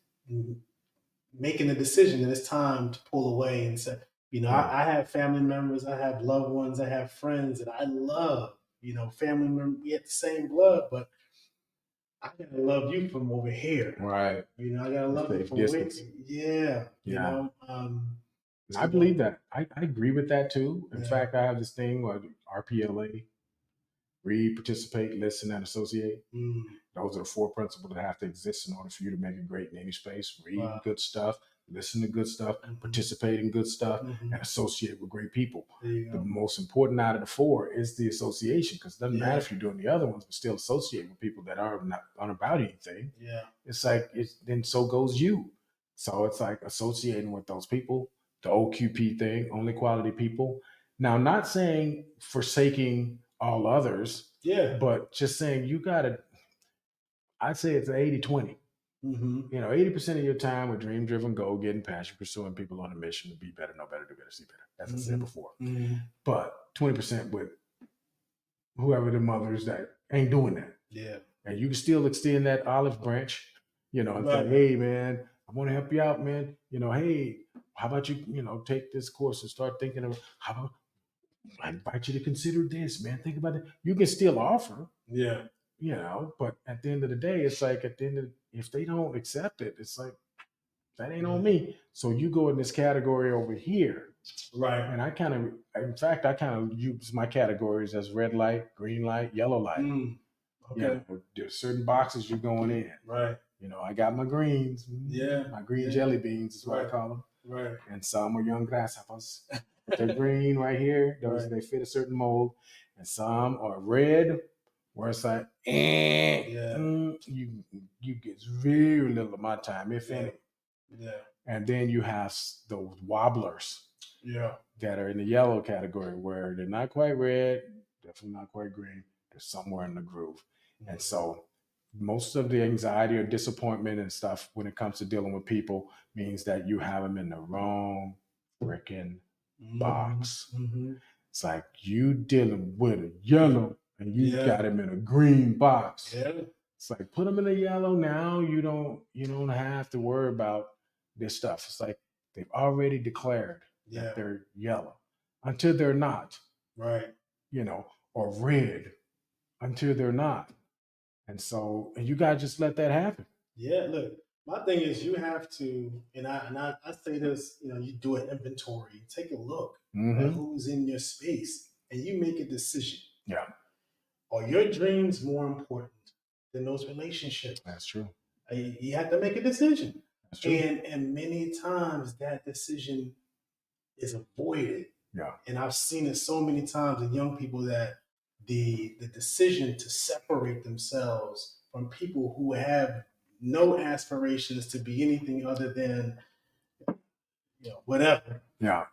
making a decision that it's time to pull away and say, I have family members, I have loved ones, I have friends that I love. Family members, we have the same blood, but I gotta love you from over here. Right. I gotta love you from distance. Yeah. I believe that. I agree with that too. In Yeah. fact, I have this thing where RPLA, read, participate, listen, and associate. Those are the 4 principles that have to exist in order for you to make it great in any space. Read good stuff, listen to good stuff, participate in good stuff, and associate with great people. The most important out of the 4 is the association, because it doesn't matter if you're doing the other ones, but still associate with people that are not about anything. Yeah. It's like, then so goes you. So it's like associating with those people, the OQP thing, only quality people. Now, not saying forsaking all others, but just saying you got to, I'd say it's 80-20. 80% of your time with dream driven goal, getting passion, pursuing people on a mission to be better, know better, do better, see better, as I said before. But 20% with whoever the mothers that ain't doing that. Yeah. And you can still extend that olive branch, and say, hey man, I want to help you out, man. Hey, how about you, take this course and start thinking of how about I invite you to consider this, man. Think about it. You can still offer. Yeah. But at the end of the day, it's like if they don't accept it, it's like, that ain't on me. So you go in this category over here. Right. And I kind of use my categories as red light, green light, yellow light. Okay. There's certain boxes you're going in. Right. I got my greens. Yeah. My green jelly beans is what I call them. Right. And some are young grasshoppers. They're green right here. Those they fit a certain mold. And some are red, where it's like, you get very little of my time, if any. Yeah. And then you have those wobblers. Yeah. That are in the yellow category, where they're not quite red, definitely not quite green. They're somewhere in the groove. And so most of the anxiety or disappointment and stuff when it comes to dealing with people means that you have them in the wrong freaking box. It's like you dealing with a yellow and you got him in a green box. Yeah. It's like, put them in a yellow now. You don't have to worry about this stuff. It's like they've already declared that they're yellow until they're not. Right. Or red until they're not. And you gotta just let that happen. Yeah, look, my thing is you have to, and I say this, you do an inventory, take a look at who's in your space, and you make a decision. Yeah. Are your dreams more important than those relationships? That's true. You have to make a decision. That's true. And many times that decision is avoided. Yeah. And I've seen it so many times in young people that the decision to separate themselves from people who have no aspirations to be anything other than whatever. Yeah.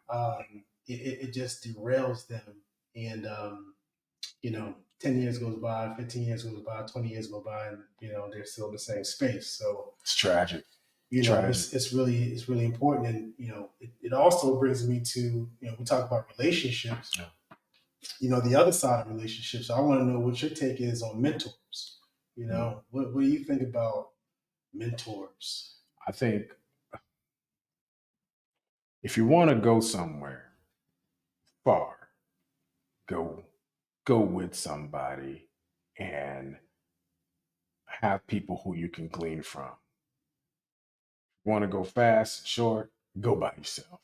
It just derails them. And 10 years goes by, 15 years goes by, 20 years go by, and they're still in the same space. So it's tragic. It's really important. And it also brings me to, we talk about relationships. Yeah. The other side of relationships. I want to know what your take is on mentors. What do you think about mentors? I think if you want to go somewhere far, go with somebody and have people who you can glean from. Want to go fast, short, go by yourself.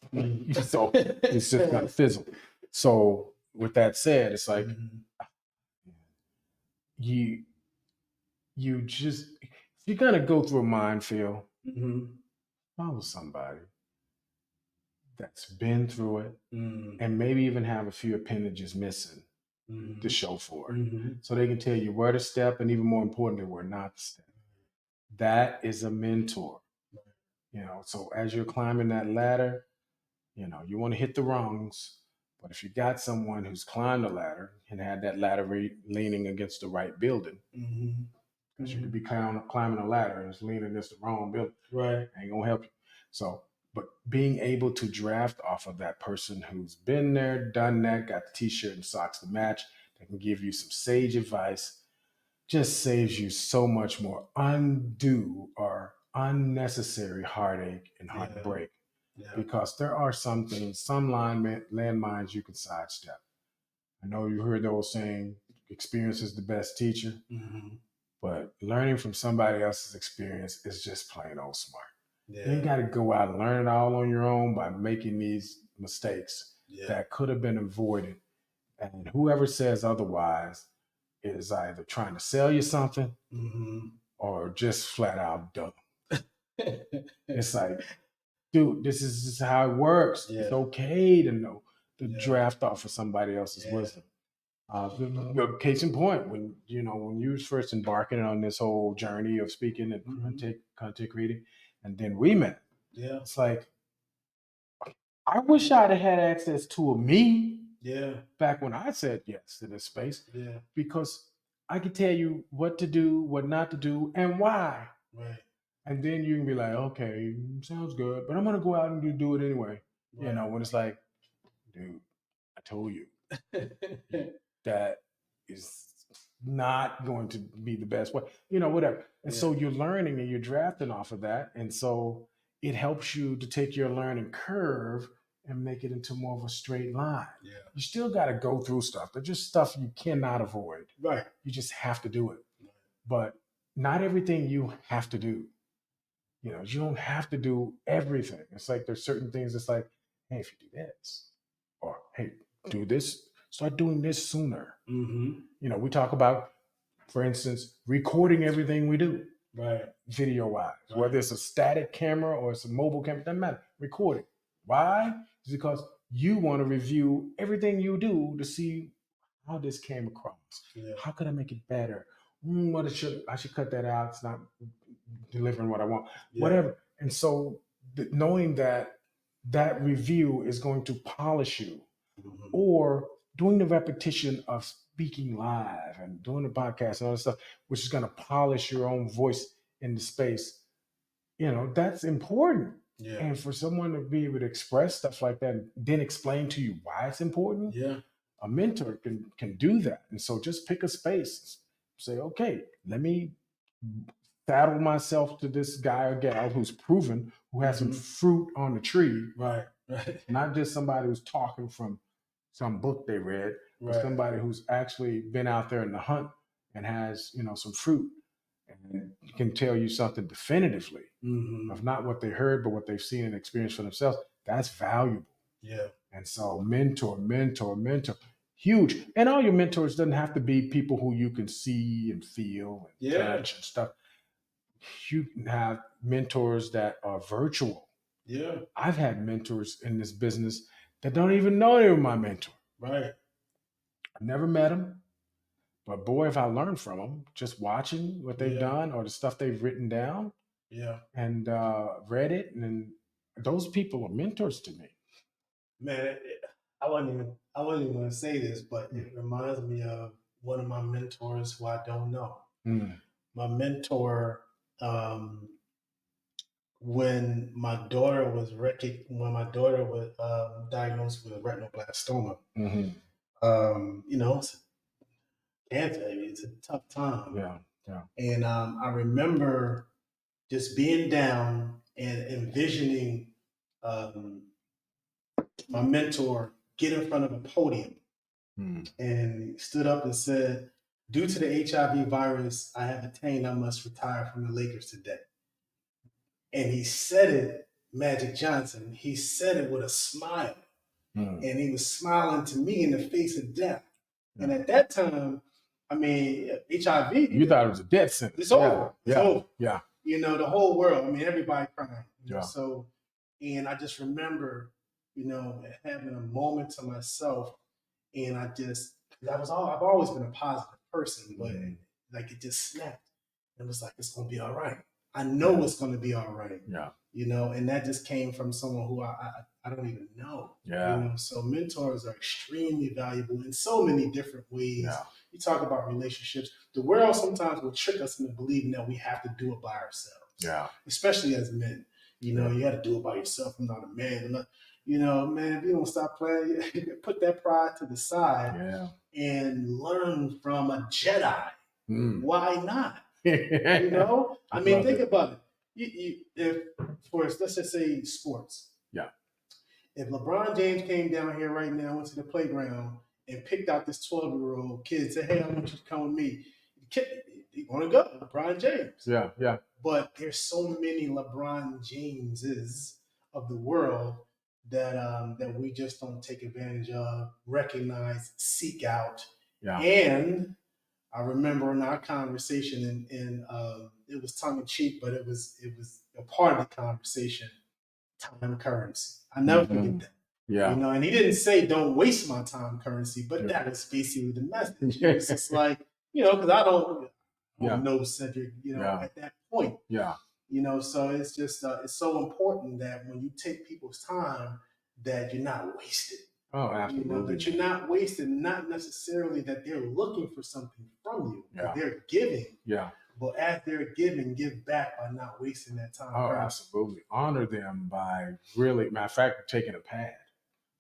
So it's just gonna fizzle. So with that said, it's like you just, if you're gonna go through a minefield, follow somebody that's been through it and maybe even have a few appendages missing to show for it. So they can tell you where to step, and even more importantly, where not to step. That is a mentor. So as you're climbing that ladder, you want to hit the rungs, but if you got someone who's climbed the ladder and had that ladder leaning against the right building, because you could be climbing a ladder and it's leaning against the wrong building, right? Ain't gonna help you. So, but being able to draft off of that person who's been there, done that, got the t-shirt and socks to match, that can give you some sage advice, just saves you so much more undue or unnecessary heartache and heartbreak. Yeah. Because there are some things, some landmines you can sidestep. I know you heard the old saying, experience is the best teacher, but learning from somebody else's experience is just plain old smart. Yeah. You ain't got to go out and learn it all on your own by making these mistakes that could have been avoided. And whoever says otherwise is either trying to sell you something or just flat out dumb. It's like, dude, this is just how it works. It's okay to know to draft off of somebody else's wisdom. Case in point, when you was first embarking on this whole journey of speaking and content creating, and then we met. Yeah, it's like I wish I'd have had access to a me. Yeah, back when I said yes to this space. Yeah, because I could tell you what to do, what not to do, and why. Right. And then you can be like, okay, sounds good, but I'm gonna go out and do it anyway. Right. When it's like, dude, I told you that is not going to be the best way, whatever. And so you're learning and you're drafting off of that. And so it helps you to take your learning curve and make it into more of a straight line. Yeah. You still got to go through stuff. There's just stuff you cannot avoid. Right. You just have to do it. Right. But not everything you have to do. You don't have to do everything. It's like there's certain things it's like, hey, if you do this, or hey, do this, start doing this sooner. We talk about, for instance, recording everything we do. Right. Video wise. Right. Whether it's a static camera or it's a mobile camera, doesn't matter. Record it. Why? It's because you want to review everything you do to see how this came across. Yeah. How could I make it better? I should cut that out. It's not delivering what I want. Yeah. Whatever. And so knowing that review is going to polish you, or doing the repetition of speaking live and doing the podcast and all that stuff, which is going to polish your own voice in the space, that's important. Yeah. And for someone to be able to express stuff like that and then explain to you why it's important, a mentor can do that. And so just pick a space, say, okay, let me saddle myself to this guy or gal who's proven, who has some fruit on the tree. Right. Right. Not just somebody who's talking from some book they read, but somebody who's actually been out there in the hunt and has, some fruit and can tell you something definitively of not what they heard, but what they've seen and experienced for themselves. That's valuable. Yeah. And so mentor, huge. And all your mentors doesn't have to be people who you can see and feel and touch and stuff. You can have mentors that are virtual. Yeah. I've had mentors in this business that don't even know they were my mentor. Right. I've never met them, but boy, if I learned from them, just watching what they've done or the stuff they've written down. Yeah. And read it, and those people are mentors to me. Man, I wasn't even going to say this, but it reminds me of one of my mentors who I don't know. My mentor, when my daughter was diagnosed with retinoblastoma, it's cancer. It's a tough time. Yeah, yeah. And I remember just being down and envisioning my mentor get in front of a podium, and he stood up and said, "Due to the HIV virus I have attained, I must retire from the Lakers today." And he said it, Magic Johnson, he said it with a smile. And he was smiling to me in the face of death. And at that time, HIV. You thought it was a death sentence. It's over. It's over. Yeah. The whole world, everybody crying. So, and I just remember, having a moment to myself. And I've always been a positive person, but like it just snapped. It was like, it's going to be all right. I know it's going to be all right. Yeah. And that just came from someone who I don't even know. Yeah. So mentors are extremely valuable in so many different ways. Yeah. You talk about relationships. The world sometimes will trick us into believing that we have to do it by ourselves. Yeah. Especially as men. You got to do it by yourself. I'm not a man. Man, if you don't stop playing, put that pride to the side. Yeah. and learn from a Jedi. Mm. Why not? You know, I mean, think about it. If for let's just say sports. Yeah. If LeBron James came down here right now, went to the playground and picked out this 12-year-old kid, said, "Hey, I want you to come with me." The kid, he's gonna go, LeBron James. Yeah, yeah. But there's so many LeBron Jameses of the world that we just don't take advantage of, recognize, seek out, Yeah. and I remember in our conversation, and it was tongue in cheek, but it was a part of the conversation. Time currency. I never forget that. Yeah. You know, and he didn't say don't waste my time currency, but Yeah. that is basically the message. It's just like, you know, because I don't Yeah. know Cedric, you know, Yeah. at that point. Yeah. You know, so it's just it's so important that when you take people's time, that you're not wasted. Oh, You absolutely. know, that you're not wasted, not necessarily that they're looking for something from you. Yeah. They're giving. Yeah. But as they're giving, give back by not wasting that time. Oh, absolutely. Honor them by really, matter of fact, taking a pad,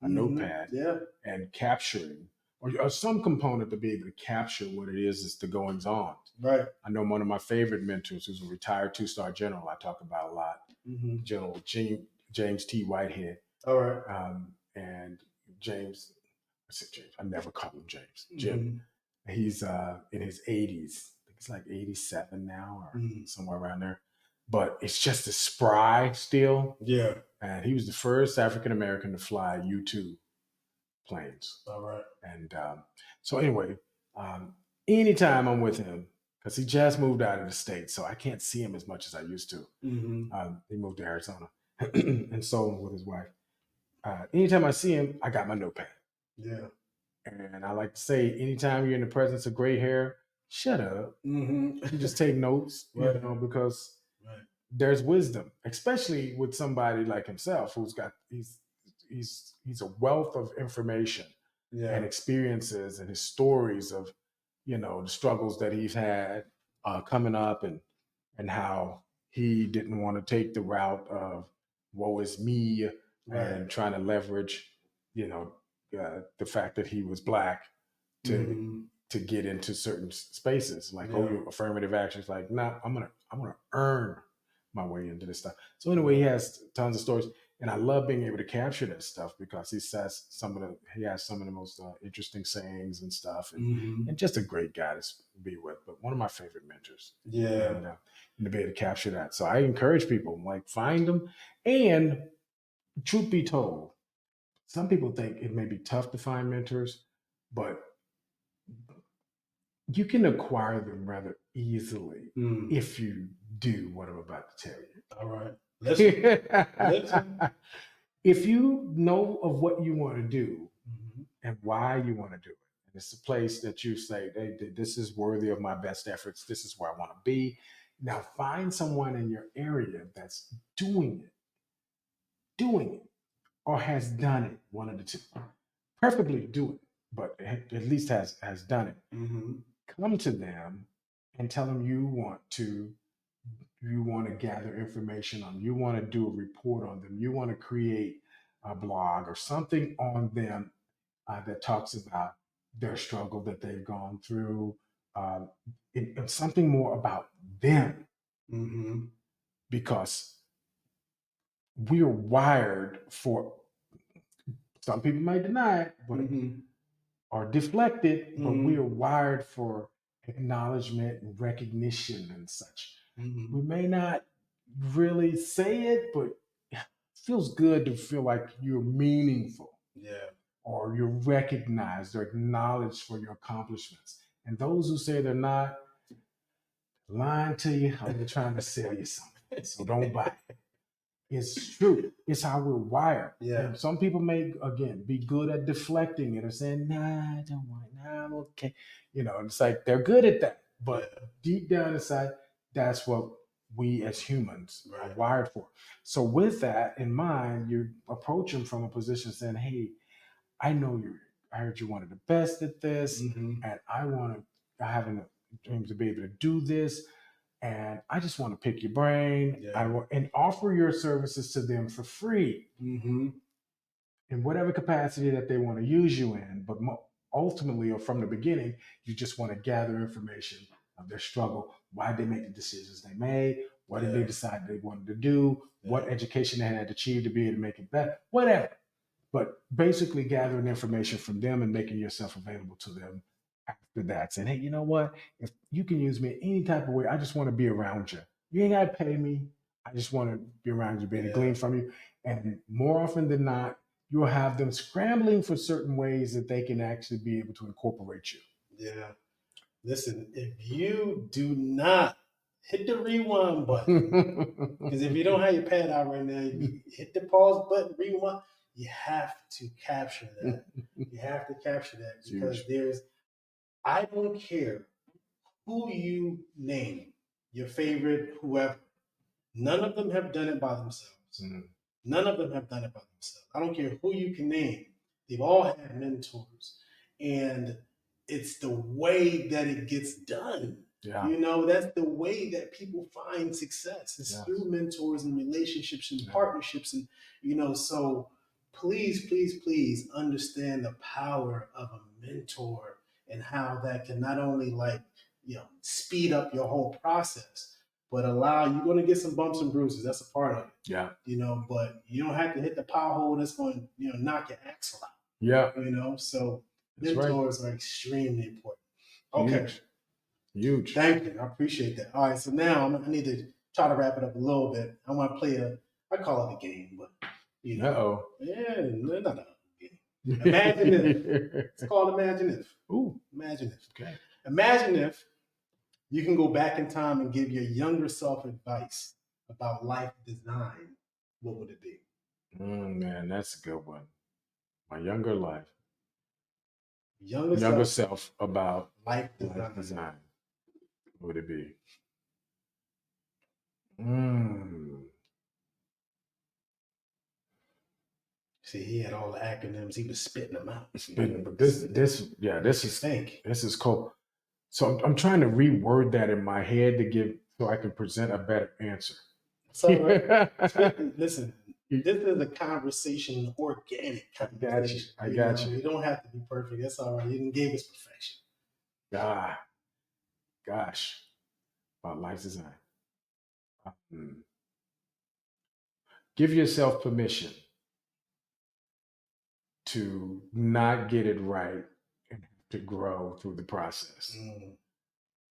a notepad, Yeah. and capturing, or some component to be able to capture what it is the goings on. Right. I know one of my favorite mentors, who's a retired 2-star general, I talk about a lot, General James T. Whitehead. All right. And James, I never call him James. Jim. He's in his 80s. I think it's like 87 now or somewhere around there. But it's just a spry still. Yeah. And he was the first African American to fly U-2 planes. All right. And so anyway, anytime I'm with him, because he just moved out of the States, so I can't see him as much as I used to. He moved to Arizona. And so with his wife. Anytime I see him, I got my notepad. Yeah. And I like to say, anytime you're in the presence of gray hair, shut up. You just take notes, Right. you know, because there's wisdom, especially with somebody like himself who's got he's a wealth of information and experiences and his stories of, you know, the struggles that he's had coming up and how he didn't want to take the route of woe is me and trying to leverage, you know, the fact that he was Black to get into certain spaces, like affirmative actions. Like, nah, I'm gonna earn my way into this stuff. So anyway, he has tons of stories, and I love being able to capture that stuff because he has some of the most interesting sayings and stuff, and just a great guy to be with. But one of my favorite mentors. And to be able to capture that. So I encourage people, like, find them. And truth be told, some people think it may be tough to find mentors, but you can acquire them rather easily if you do what I'm about to tell you. All right. Listen. If you know of what you want to do and why you want to do it, and it's a place that you say, hey, this is worthy of my best efforts, this is where I want to be. Now find someone in your area that's doing it, or has done it, one of the two. Preferably do it, but at least has done it. Come to them and tell them you want to gather information on them. You want to do a report on them. You want to create a blog or something on them that talks about their struggle that they've gone through, and something more about them. Because we're wired for, some people might deny it, but or deflect it, but we are wired for acknowledgement and recognition and such. We may not really say it, but it feels good to feel like you're meaningful. Or you're recognized or acknowledged for your accomplishments. And those who say they're not, lying to you, or they're trying to sell you something. So don't buy it. It's true. It's how we're wired. And some people may, again, be good at deflecting it or saying, nah, I don't want it. Nah, I'm okay. You know, it's like they're good at that. But deep down inside, that's what we as humans are wired for. So with that in mind, you approach them from a position saying, hey, I heard you're one of the best at this, and I have a dream to be able to do this. And I just want to pick your brain and offer your services to them for free in whatever capacity that they want to use you in. But ultimately, or from the beginning, you just want to gather information of their struggle, why they make the decisions they made, what did they decide they wanted to do, what education they had achieved to be able to make it better, whatever. But basically gathering information from them and making yourself available to them after that. Saying, hey, you know what? If you can use me any type of way, I just want to be around you. You ain't got to pay me. I just want to be around you, be able to glean from you. And more often than not, you'll have them scrambling for certain ways that they can actually be able to incorporate you. Yeah. Listen, if you do not hit the rewind button, because if you don't have your pad out right now, you hit the pause button, rewind, you have to capture that. You have to capture that because I don't care who you name, your favorite, whoever, none of them have done it by themselves. None of them have done it by themselves. I don't care who you can name. They've all had mentors. And it's the way that it gets done. Yeah. You know, that's the way that people find success. It's through mentors and relationships and partnerships. And, you know, so please, please, please understand the power of a mentor and how that can not only speed up your whole process, but you're going to get some bumps and bruises. That's a part of it. Yeah. You know, but you don't have to hit the power hole that's going to, knock your axle out. Yeah. You know, so that's mentors are extremely important. Okay. Huge. Thank you. I appreciate that. All right. So now I need to try to wrap it up a little bit. I want to play I call it a game, but, you know. Yeah, not a game. Imagine if. It's called Imagine If. Ooh. Imagine If. Okay. Imagine if you can go back in time and give your younger self advice about life design. What would it be? Man, that's a good one. My younger life. Younger self about life design. What would it be? See, he had all the acronyms. He was spitting them out. But this is cool. So I'm trying to reword that in my head so I can present a better answer. So listen, this is a conversation, organic conversation. I got you. You don't have to be perfect. That's all right. You gave us perfection. Gosh, about life design. Give yourself permission to not get it right and to grow through the process.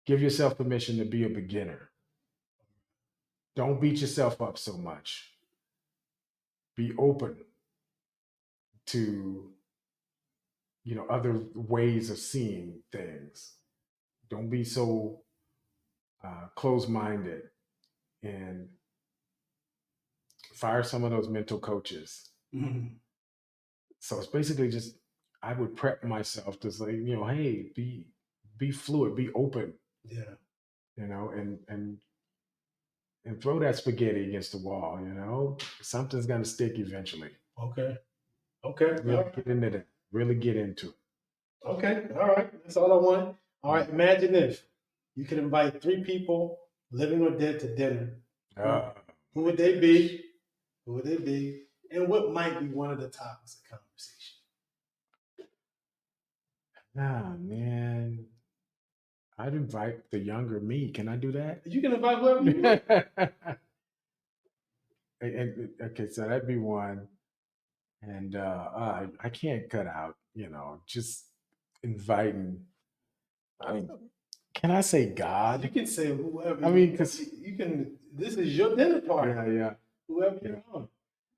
Give yourself permission to be a beginner. Don't beat yourself up so much. Be open to, other ways of seeing things. Don't be so closed-minded, and fire some of those mental coaches. So it's basically just, I would prep myself to say, hey, be fluid, be open. Yeah. And throw that spaghetti against the wall, something's gonna stick eventually. Okay. Really get into that. Really get into it. Okay. All right. That's all I want. All right. Imagine if you could invite 3 people, living or dead, to dinner. Who would they be? Who would they be? And what might be one of the topics of conversation? Man. I'd invite the younger me. Can I do that? You can invite whoever you want. Okay, so that'd be one. And I can't cut out, just inviting. I mean, can I say God? You can say whoever. I mean, because you can. This is your dinner party. Yeah. Whoever you want.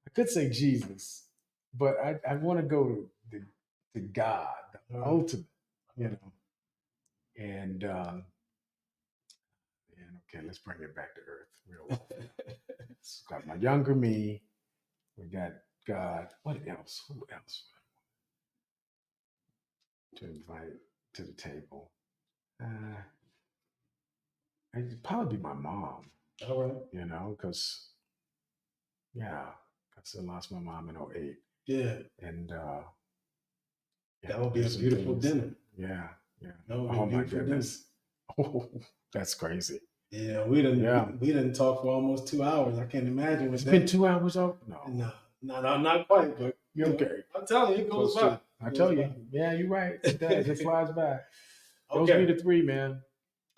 I could say Jesus, but I want to go to God, the ultimate, And okay, let's bring it back to earth real well. So got my younger me. We got God. What else? Who else to invite to the table? It'd probably be my mom. All right. Because I still lost my mom in 2008. Yeah. And that would be a beautiful dinner. Yeah. Oh my goodness. Oh, that's crazy. Yeah, we didn't talk for almost 2 hours. I can't imagine. It's been 2 hours off? No, not quite. But okay. I'm telling you, it goes by. I tell you, yeah, you're right. It does. It flies by. Those Okay. be the three, man.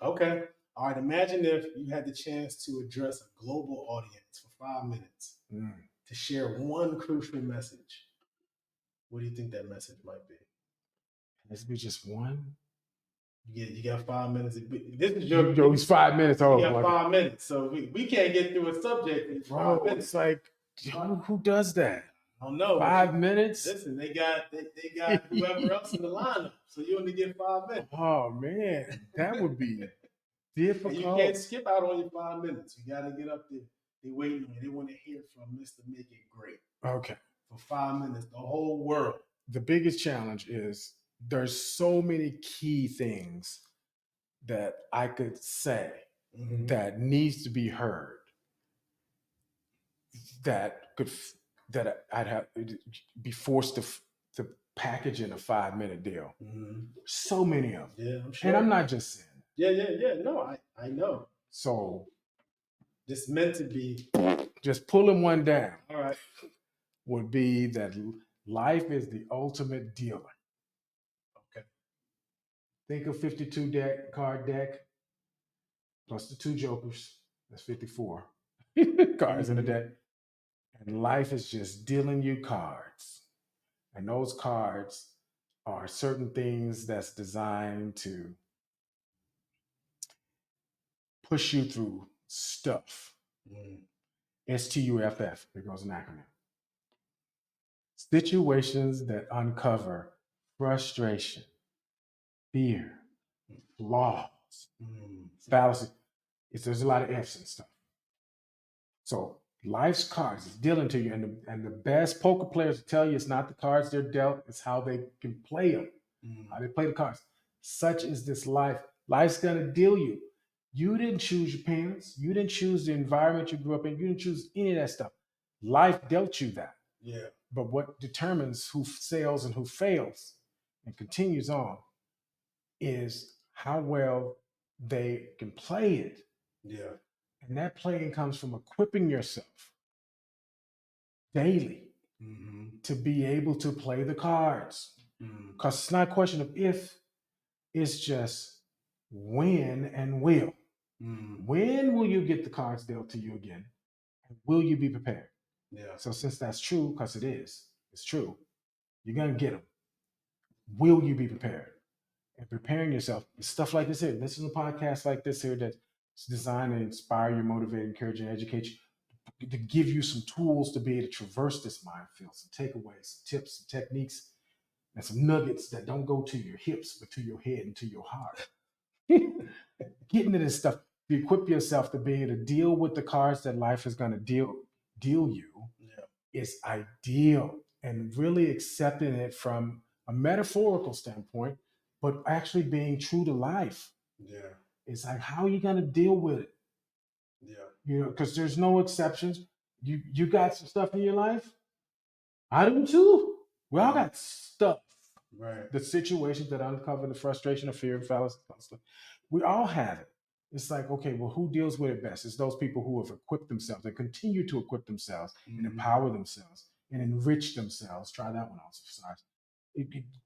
Okay. All right. Imagine if you had the chance to address a global audience for 5 minutes to share one crucial message. What do you think that message might be? This be just one. You got 5 minutes. This is Yo, it's 5 minutes. You Oh, got 5 minutes, so we can't get through a subject in 5 minutes. It's like, who does that? I don't know. 5 minutes? Listen, they got whoever else in the lineup, so you only get 5 minutes. Oh man, that would be difficult. And you can't skip out on your 5 minutes. You got to get up there. They waiting on you. They want to hear from Mr. Make It Great. Okay. For 5 minutes, the whole world. The biggest challenge is there's so many key things that I could say that needs to be heard that I'd have be forced to package in a 5 minute deal. So many of them. Yeah, I'm sure. And I'm not just saying. Yeah. No, I know. So this meant to be. Just pulling one down. All right. Would be that life is the ultimate dealer. Okay. Think of 52 card deck plus the 2 jokers. That's 54 cards in the deck. And life is just dealing you cards. And those cards are certain things that's designed to push you through stuff. STUFF, there goes an acronym. Situations that uncover frustration, fear, flaws, fallacy. There's a lot of F's and stuff. So life's cards is dealing to you, and the best poker players tell you it's not the cards they're dealt, it's how they can play them, how they play the cards. Such is this life. Life's gonna deal you. You didn't choose your parents. You didn't choose the environment you grew up in. You didn't choose any of that stuff. Life dealt you that. Yeah. But what determines who sails and who fails and continues on is how well they can play it. Yeah. And that playing comes from equipping yourself daily to be able to play the cards. Because it's not a question of if, it's just when and will. When will you get the cards dealt to you again? And will you be prepared? Yeah. So since that's true, because it's true, you're going to get them. Will you be prepared? And preparing yourself, stuff like this here. Listen to podcasts like this here that's designed to inspire you, motivate, encourage, and educate you, to give you some tools to be able to traverse this minefield, some takeaways, some tips, some techniques, and some nuggets that don't go to your hips, but to your head and to your heart. Get into this stuff. To equip yourself to be able to deal with the cards that life is going to deal you is ideal, and really accepting it from a metaphorical standpoint, but actually being true to life. Yeah. It's like, how are you going to deal with it? Yeah. You know, because there's no exceptions. You got some stuff in your life. I do too. We all got stuff. Right. The situations that uncover the frustration, the fear, and fallacy. We all have it. It's like, okay, well, who deals with it best? It's those people who have equipped themselves and continue to equip themselves and empower themselves and enrich themselves. Try that one out.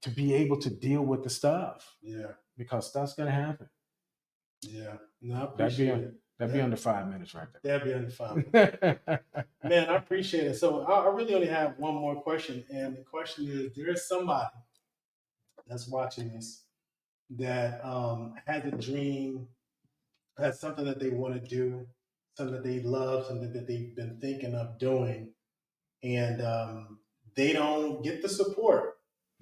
To be able to deal with the stuff. Yeah. Because stuff's going to happen. Yeah. No, I appreciate it. That'd be under 5 minutes right there. That'd be under 5 minutes. Man, I appreciate it. So I really only have one more question. And the question is, there's somebody that's watching this that has a dream, has something that they want to do, something that they love, something that they've been thinking of doing, and they don't get the support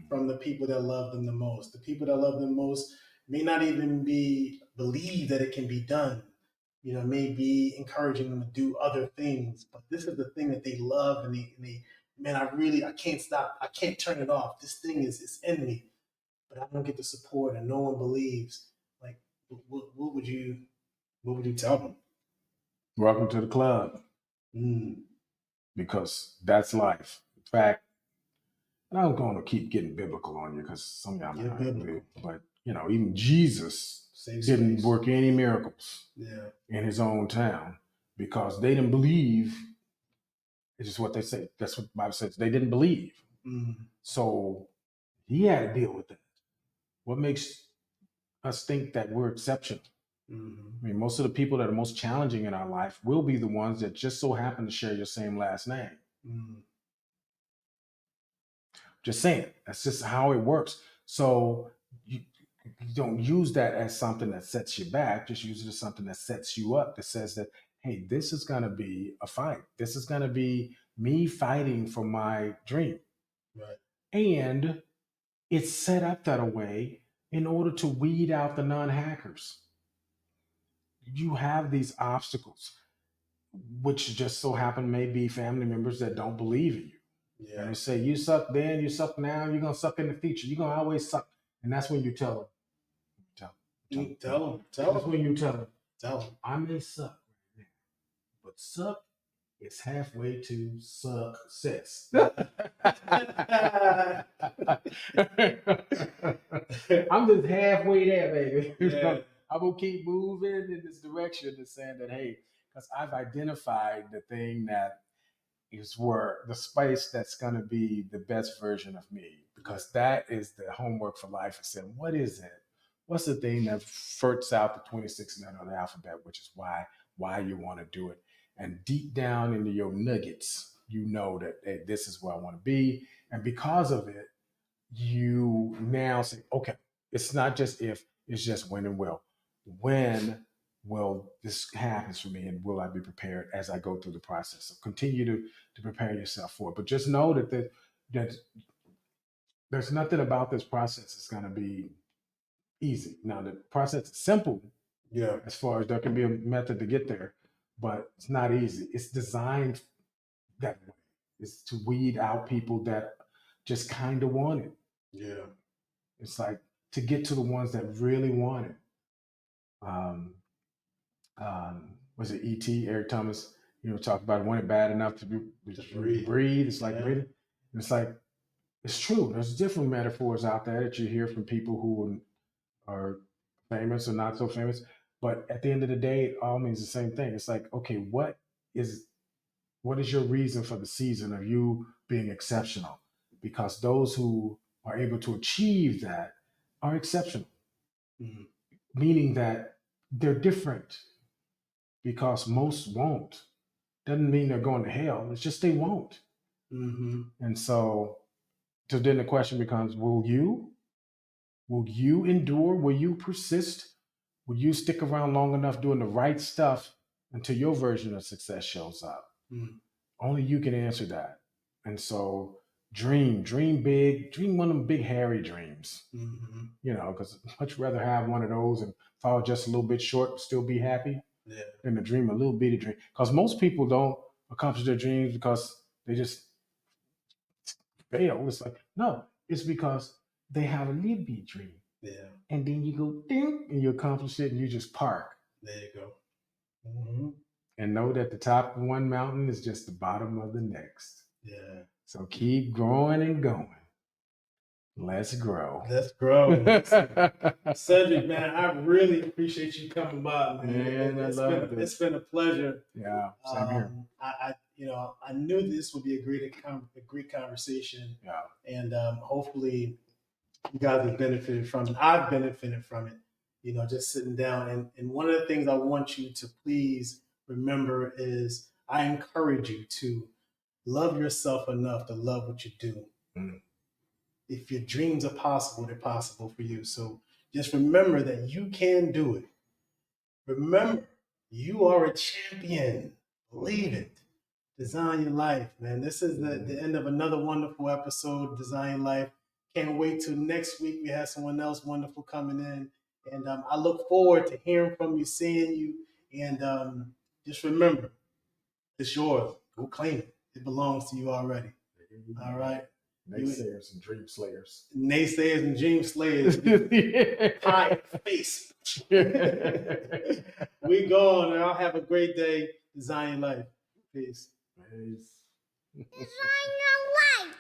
from the people that love them the most. The people that love them most may not even believe that it can be done. You know, may be encouraging them to do other things, but this is the thing that they love, and they man, I can't stop. I can't turn it off. This thing is in me, but I don't get the support, and no one believes. Like, what would you tell them? Welcome to the club. Because that's life. In fact, and I'm going to keep getting biblical on you because some of y'all might not believe, but you know, even Jesus didn't work any miracles in his own town because they didn't believe. It's just what they say. That's what the Bible says. They didn't believe. So He had to deal with that. What makes us think that we're exceptional? Mm-hmm. I mean, most of the people that are most challenging in our life will be the ones that just so happen to share your same last name. Mm-hmm. Just saying, that's just how it works. So you don't use that as something that sets you back. Just use it as something that sets you up, that says that, hey, this is going to be a fight. This is going to be me fighting for my dream. Right. And it's set up that way in order to weed out the non-hackers. You have these obstacles, which just so happen may be family members that don't believe in you. Yeah. And they say, you suck then, you suck now, you're going to suck in the future. You're going to always suck. And that's when you tell them. Tell That's them. when you tell them, Tell them. I may suck right now, but suck is halfway to success. I'm just halfway there, baby. Yeah. I'm going to keep moving in this direction and saying that, hey, because I've identified the thing that is where the space that's going to be the best version of me, because that is the homework for life. Is saying, what is it? What's the thing that firsts out the 26 letter of the alphabet, which is why you want to do it. And deep down into your nuggets, you know that, hey, this is where I want to be. And because of it, you now say, okay, it's not just if, it's just when and will. When will this happen for me, and will I be prepared as I go through the process? So continue to prepare yourself for it. But just know that there's nothing about this process that's going to be easy. Now, the process is simple. Yeah. As far as there can be a method to get there, but it's not easy. It's designed that way. It's to weed out people that just kind of want it. Yeah. It's like to get to the ones that really want it. Was it E.T. Eric Thomas? Talked about want it bad enough to breathe. It's like breathing. It's like it's true. There's different metaphors out there that you hear from people who are famous or not so famous. But at the end of the day, it all means the same thing. It's like, okay, what is your reason for the season of you being exceptional? Because those who are able to achieve that are exceptional, meaning that they're different, because most won't. Doesn't mean they're going to hell. It's just they won't. And so then the question becomes, will you? Will you endure? Will you persist? Will you stick around long enough doing the right stuff until your version of success shows up? Only you can answer that. And so dream big, dream one of them big, hairy dreams. Because I'd much rather have one of those and fall just a little bit short, but still be happy, than to dream a little bitty dream. Because most people don't accomplish their dreams because they just fail. It's like, no, it's because they have a little bitty dream. Yeah. And then you go ding and you accomplish it and you just park. There you go. And know that the top of one mountain is just the bottom of the next. Yeah. So keep growing and going. Let's grow. Let's grow. Cedric, man, I really appreciate you coming by, man. It's been a pleasure. Yeah, same here. I knew this would be a great conversation. Yeah. And hopefully you guys have benefited from it. I've benefited from it, just sitting down. And one of the things I want you to please remember is I encourage you to love yourself enough to love what you do. If your dreams are possible, they're possible for you. So just remember that you can do it. Remember, you are a champion. Believe it. Design your life, man. This is the end of another wonderful episode of Design Life. Can't wait till next week. We have someone else wonderful coming in. And I look forward to hearing from you, seeing you. And just remember, it's yours. Go claim it. It belongs to you already. All right? Naysayers and dream slayers. Naysayers and dream slayers. Pie face. We gone. And I'll have a great day. Design your life. Peace. Design your life.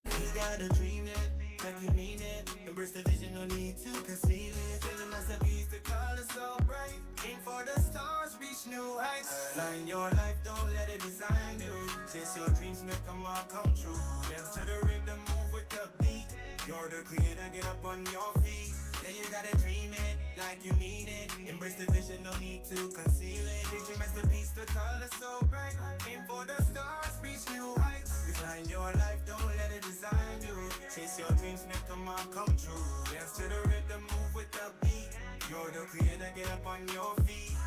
You gotta dream it, can you mean it? Embrace the vision, no need to conceal it. Feeling myself, use the colors so bright. Aim for the stars, reach new heights. Align your life, don't let it design you. Chase your dreams, make them all come true. Dance to the rhythm, move with with the beat. You're the creator, get up on your feet. Then you gotta dream it like you mean it. Embrace the vision, no need to conceal it. Picture masterpiece, the color so bright. Aim for the stars, reach new heights. Design your life, don't let it design you. Chase your dreams, make them all come true. Dance to the rhythm, move with the beat. You're the creator, get up on your feet.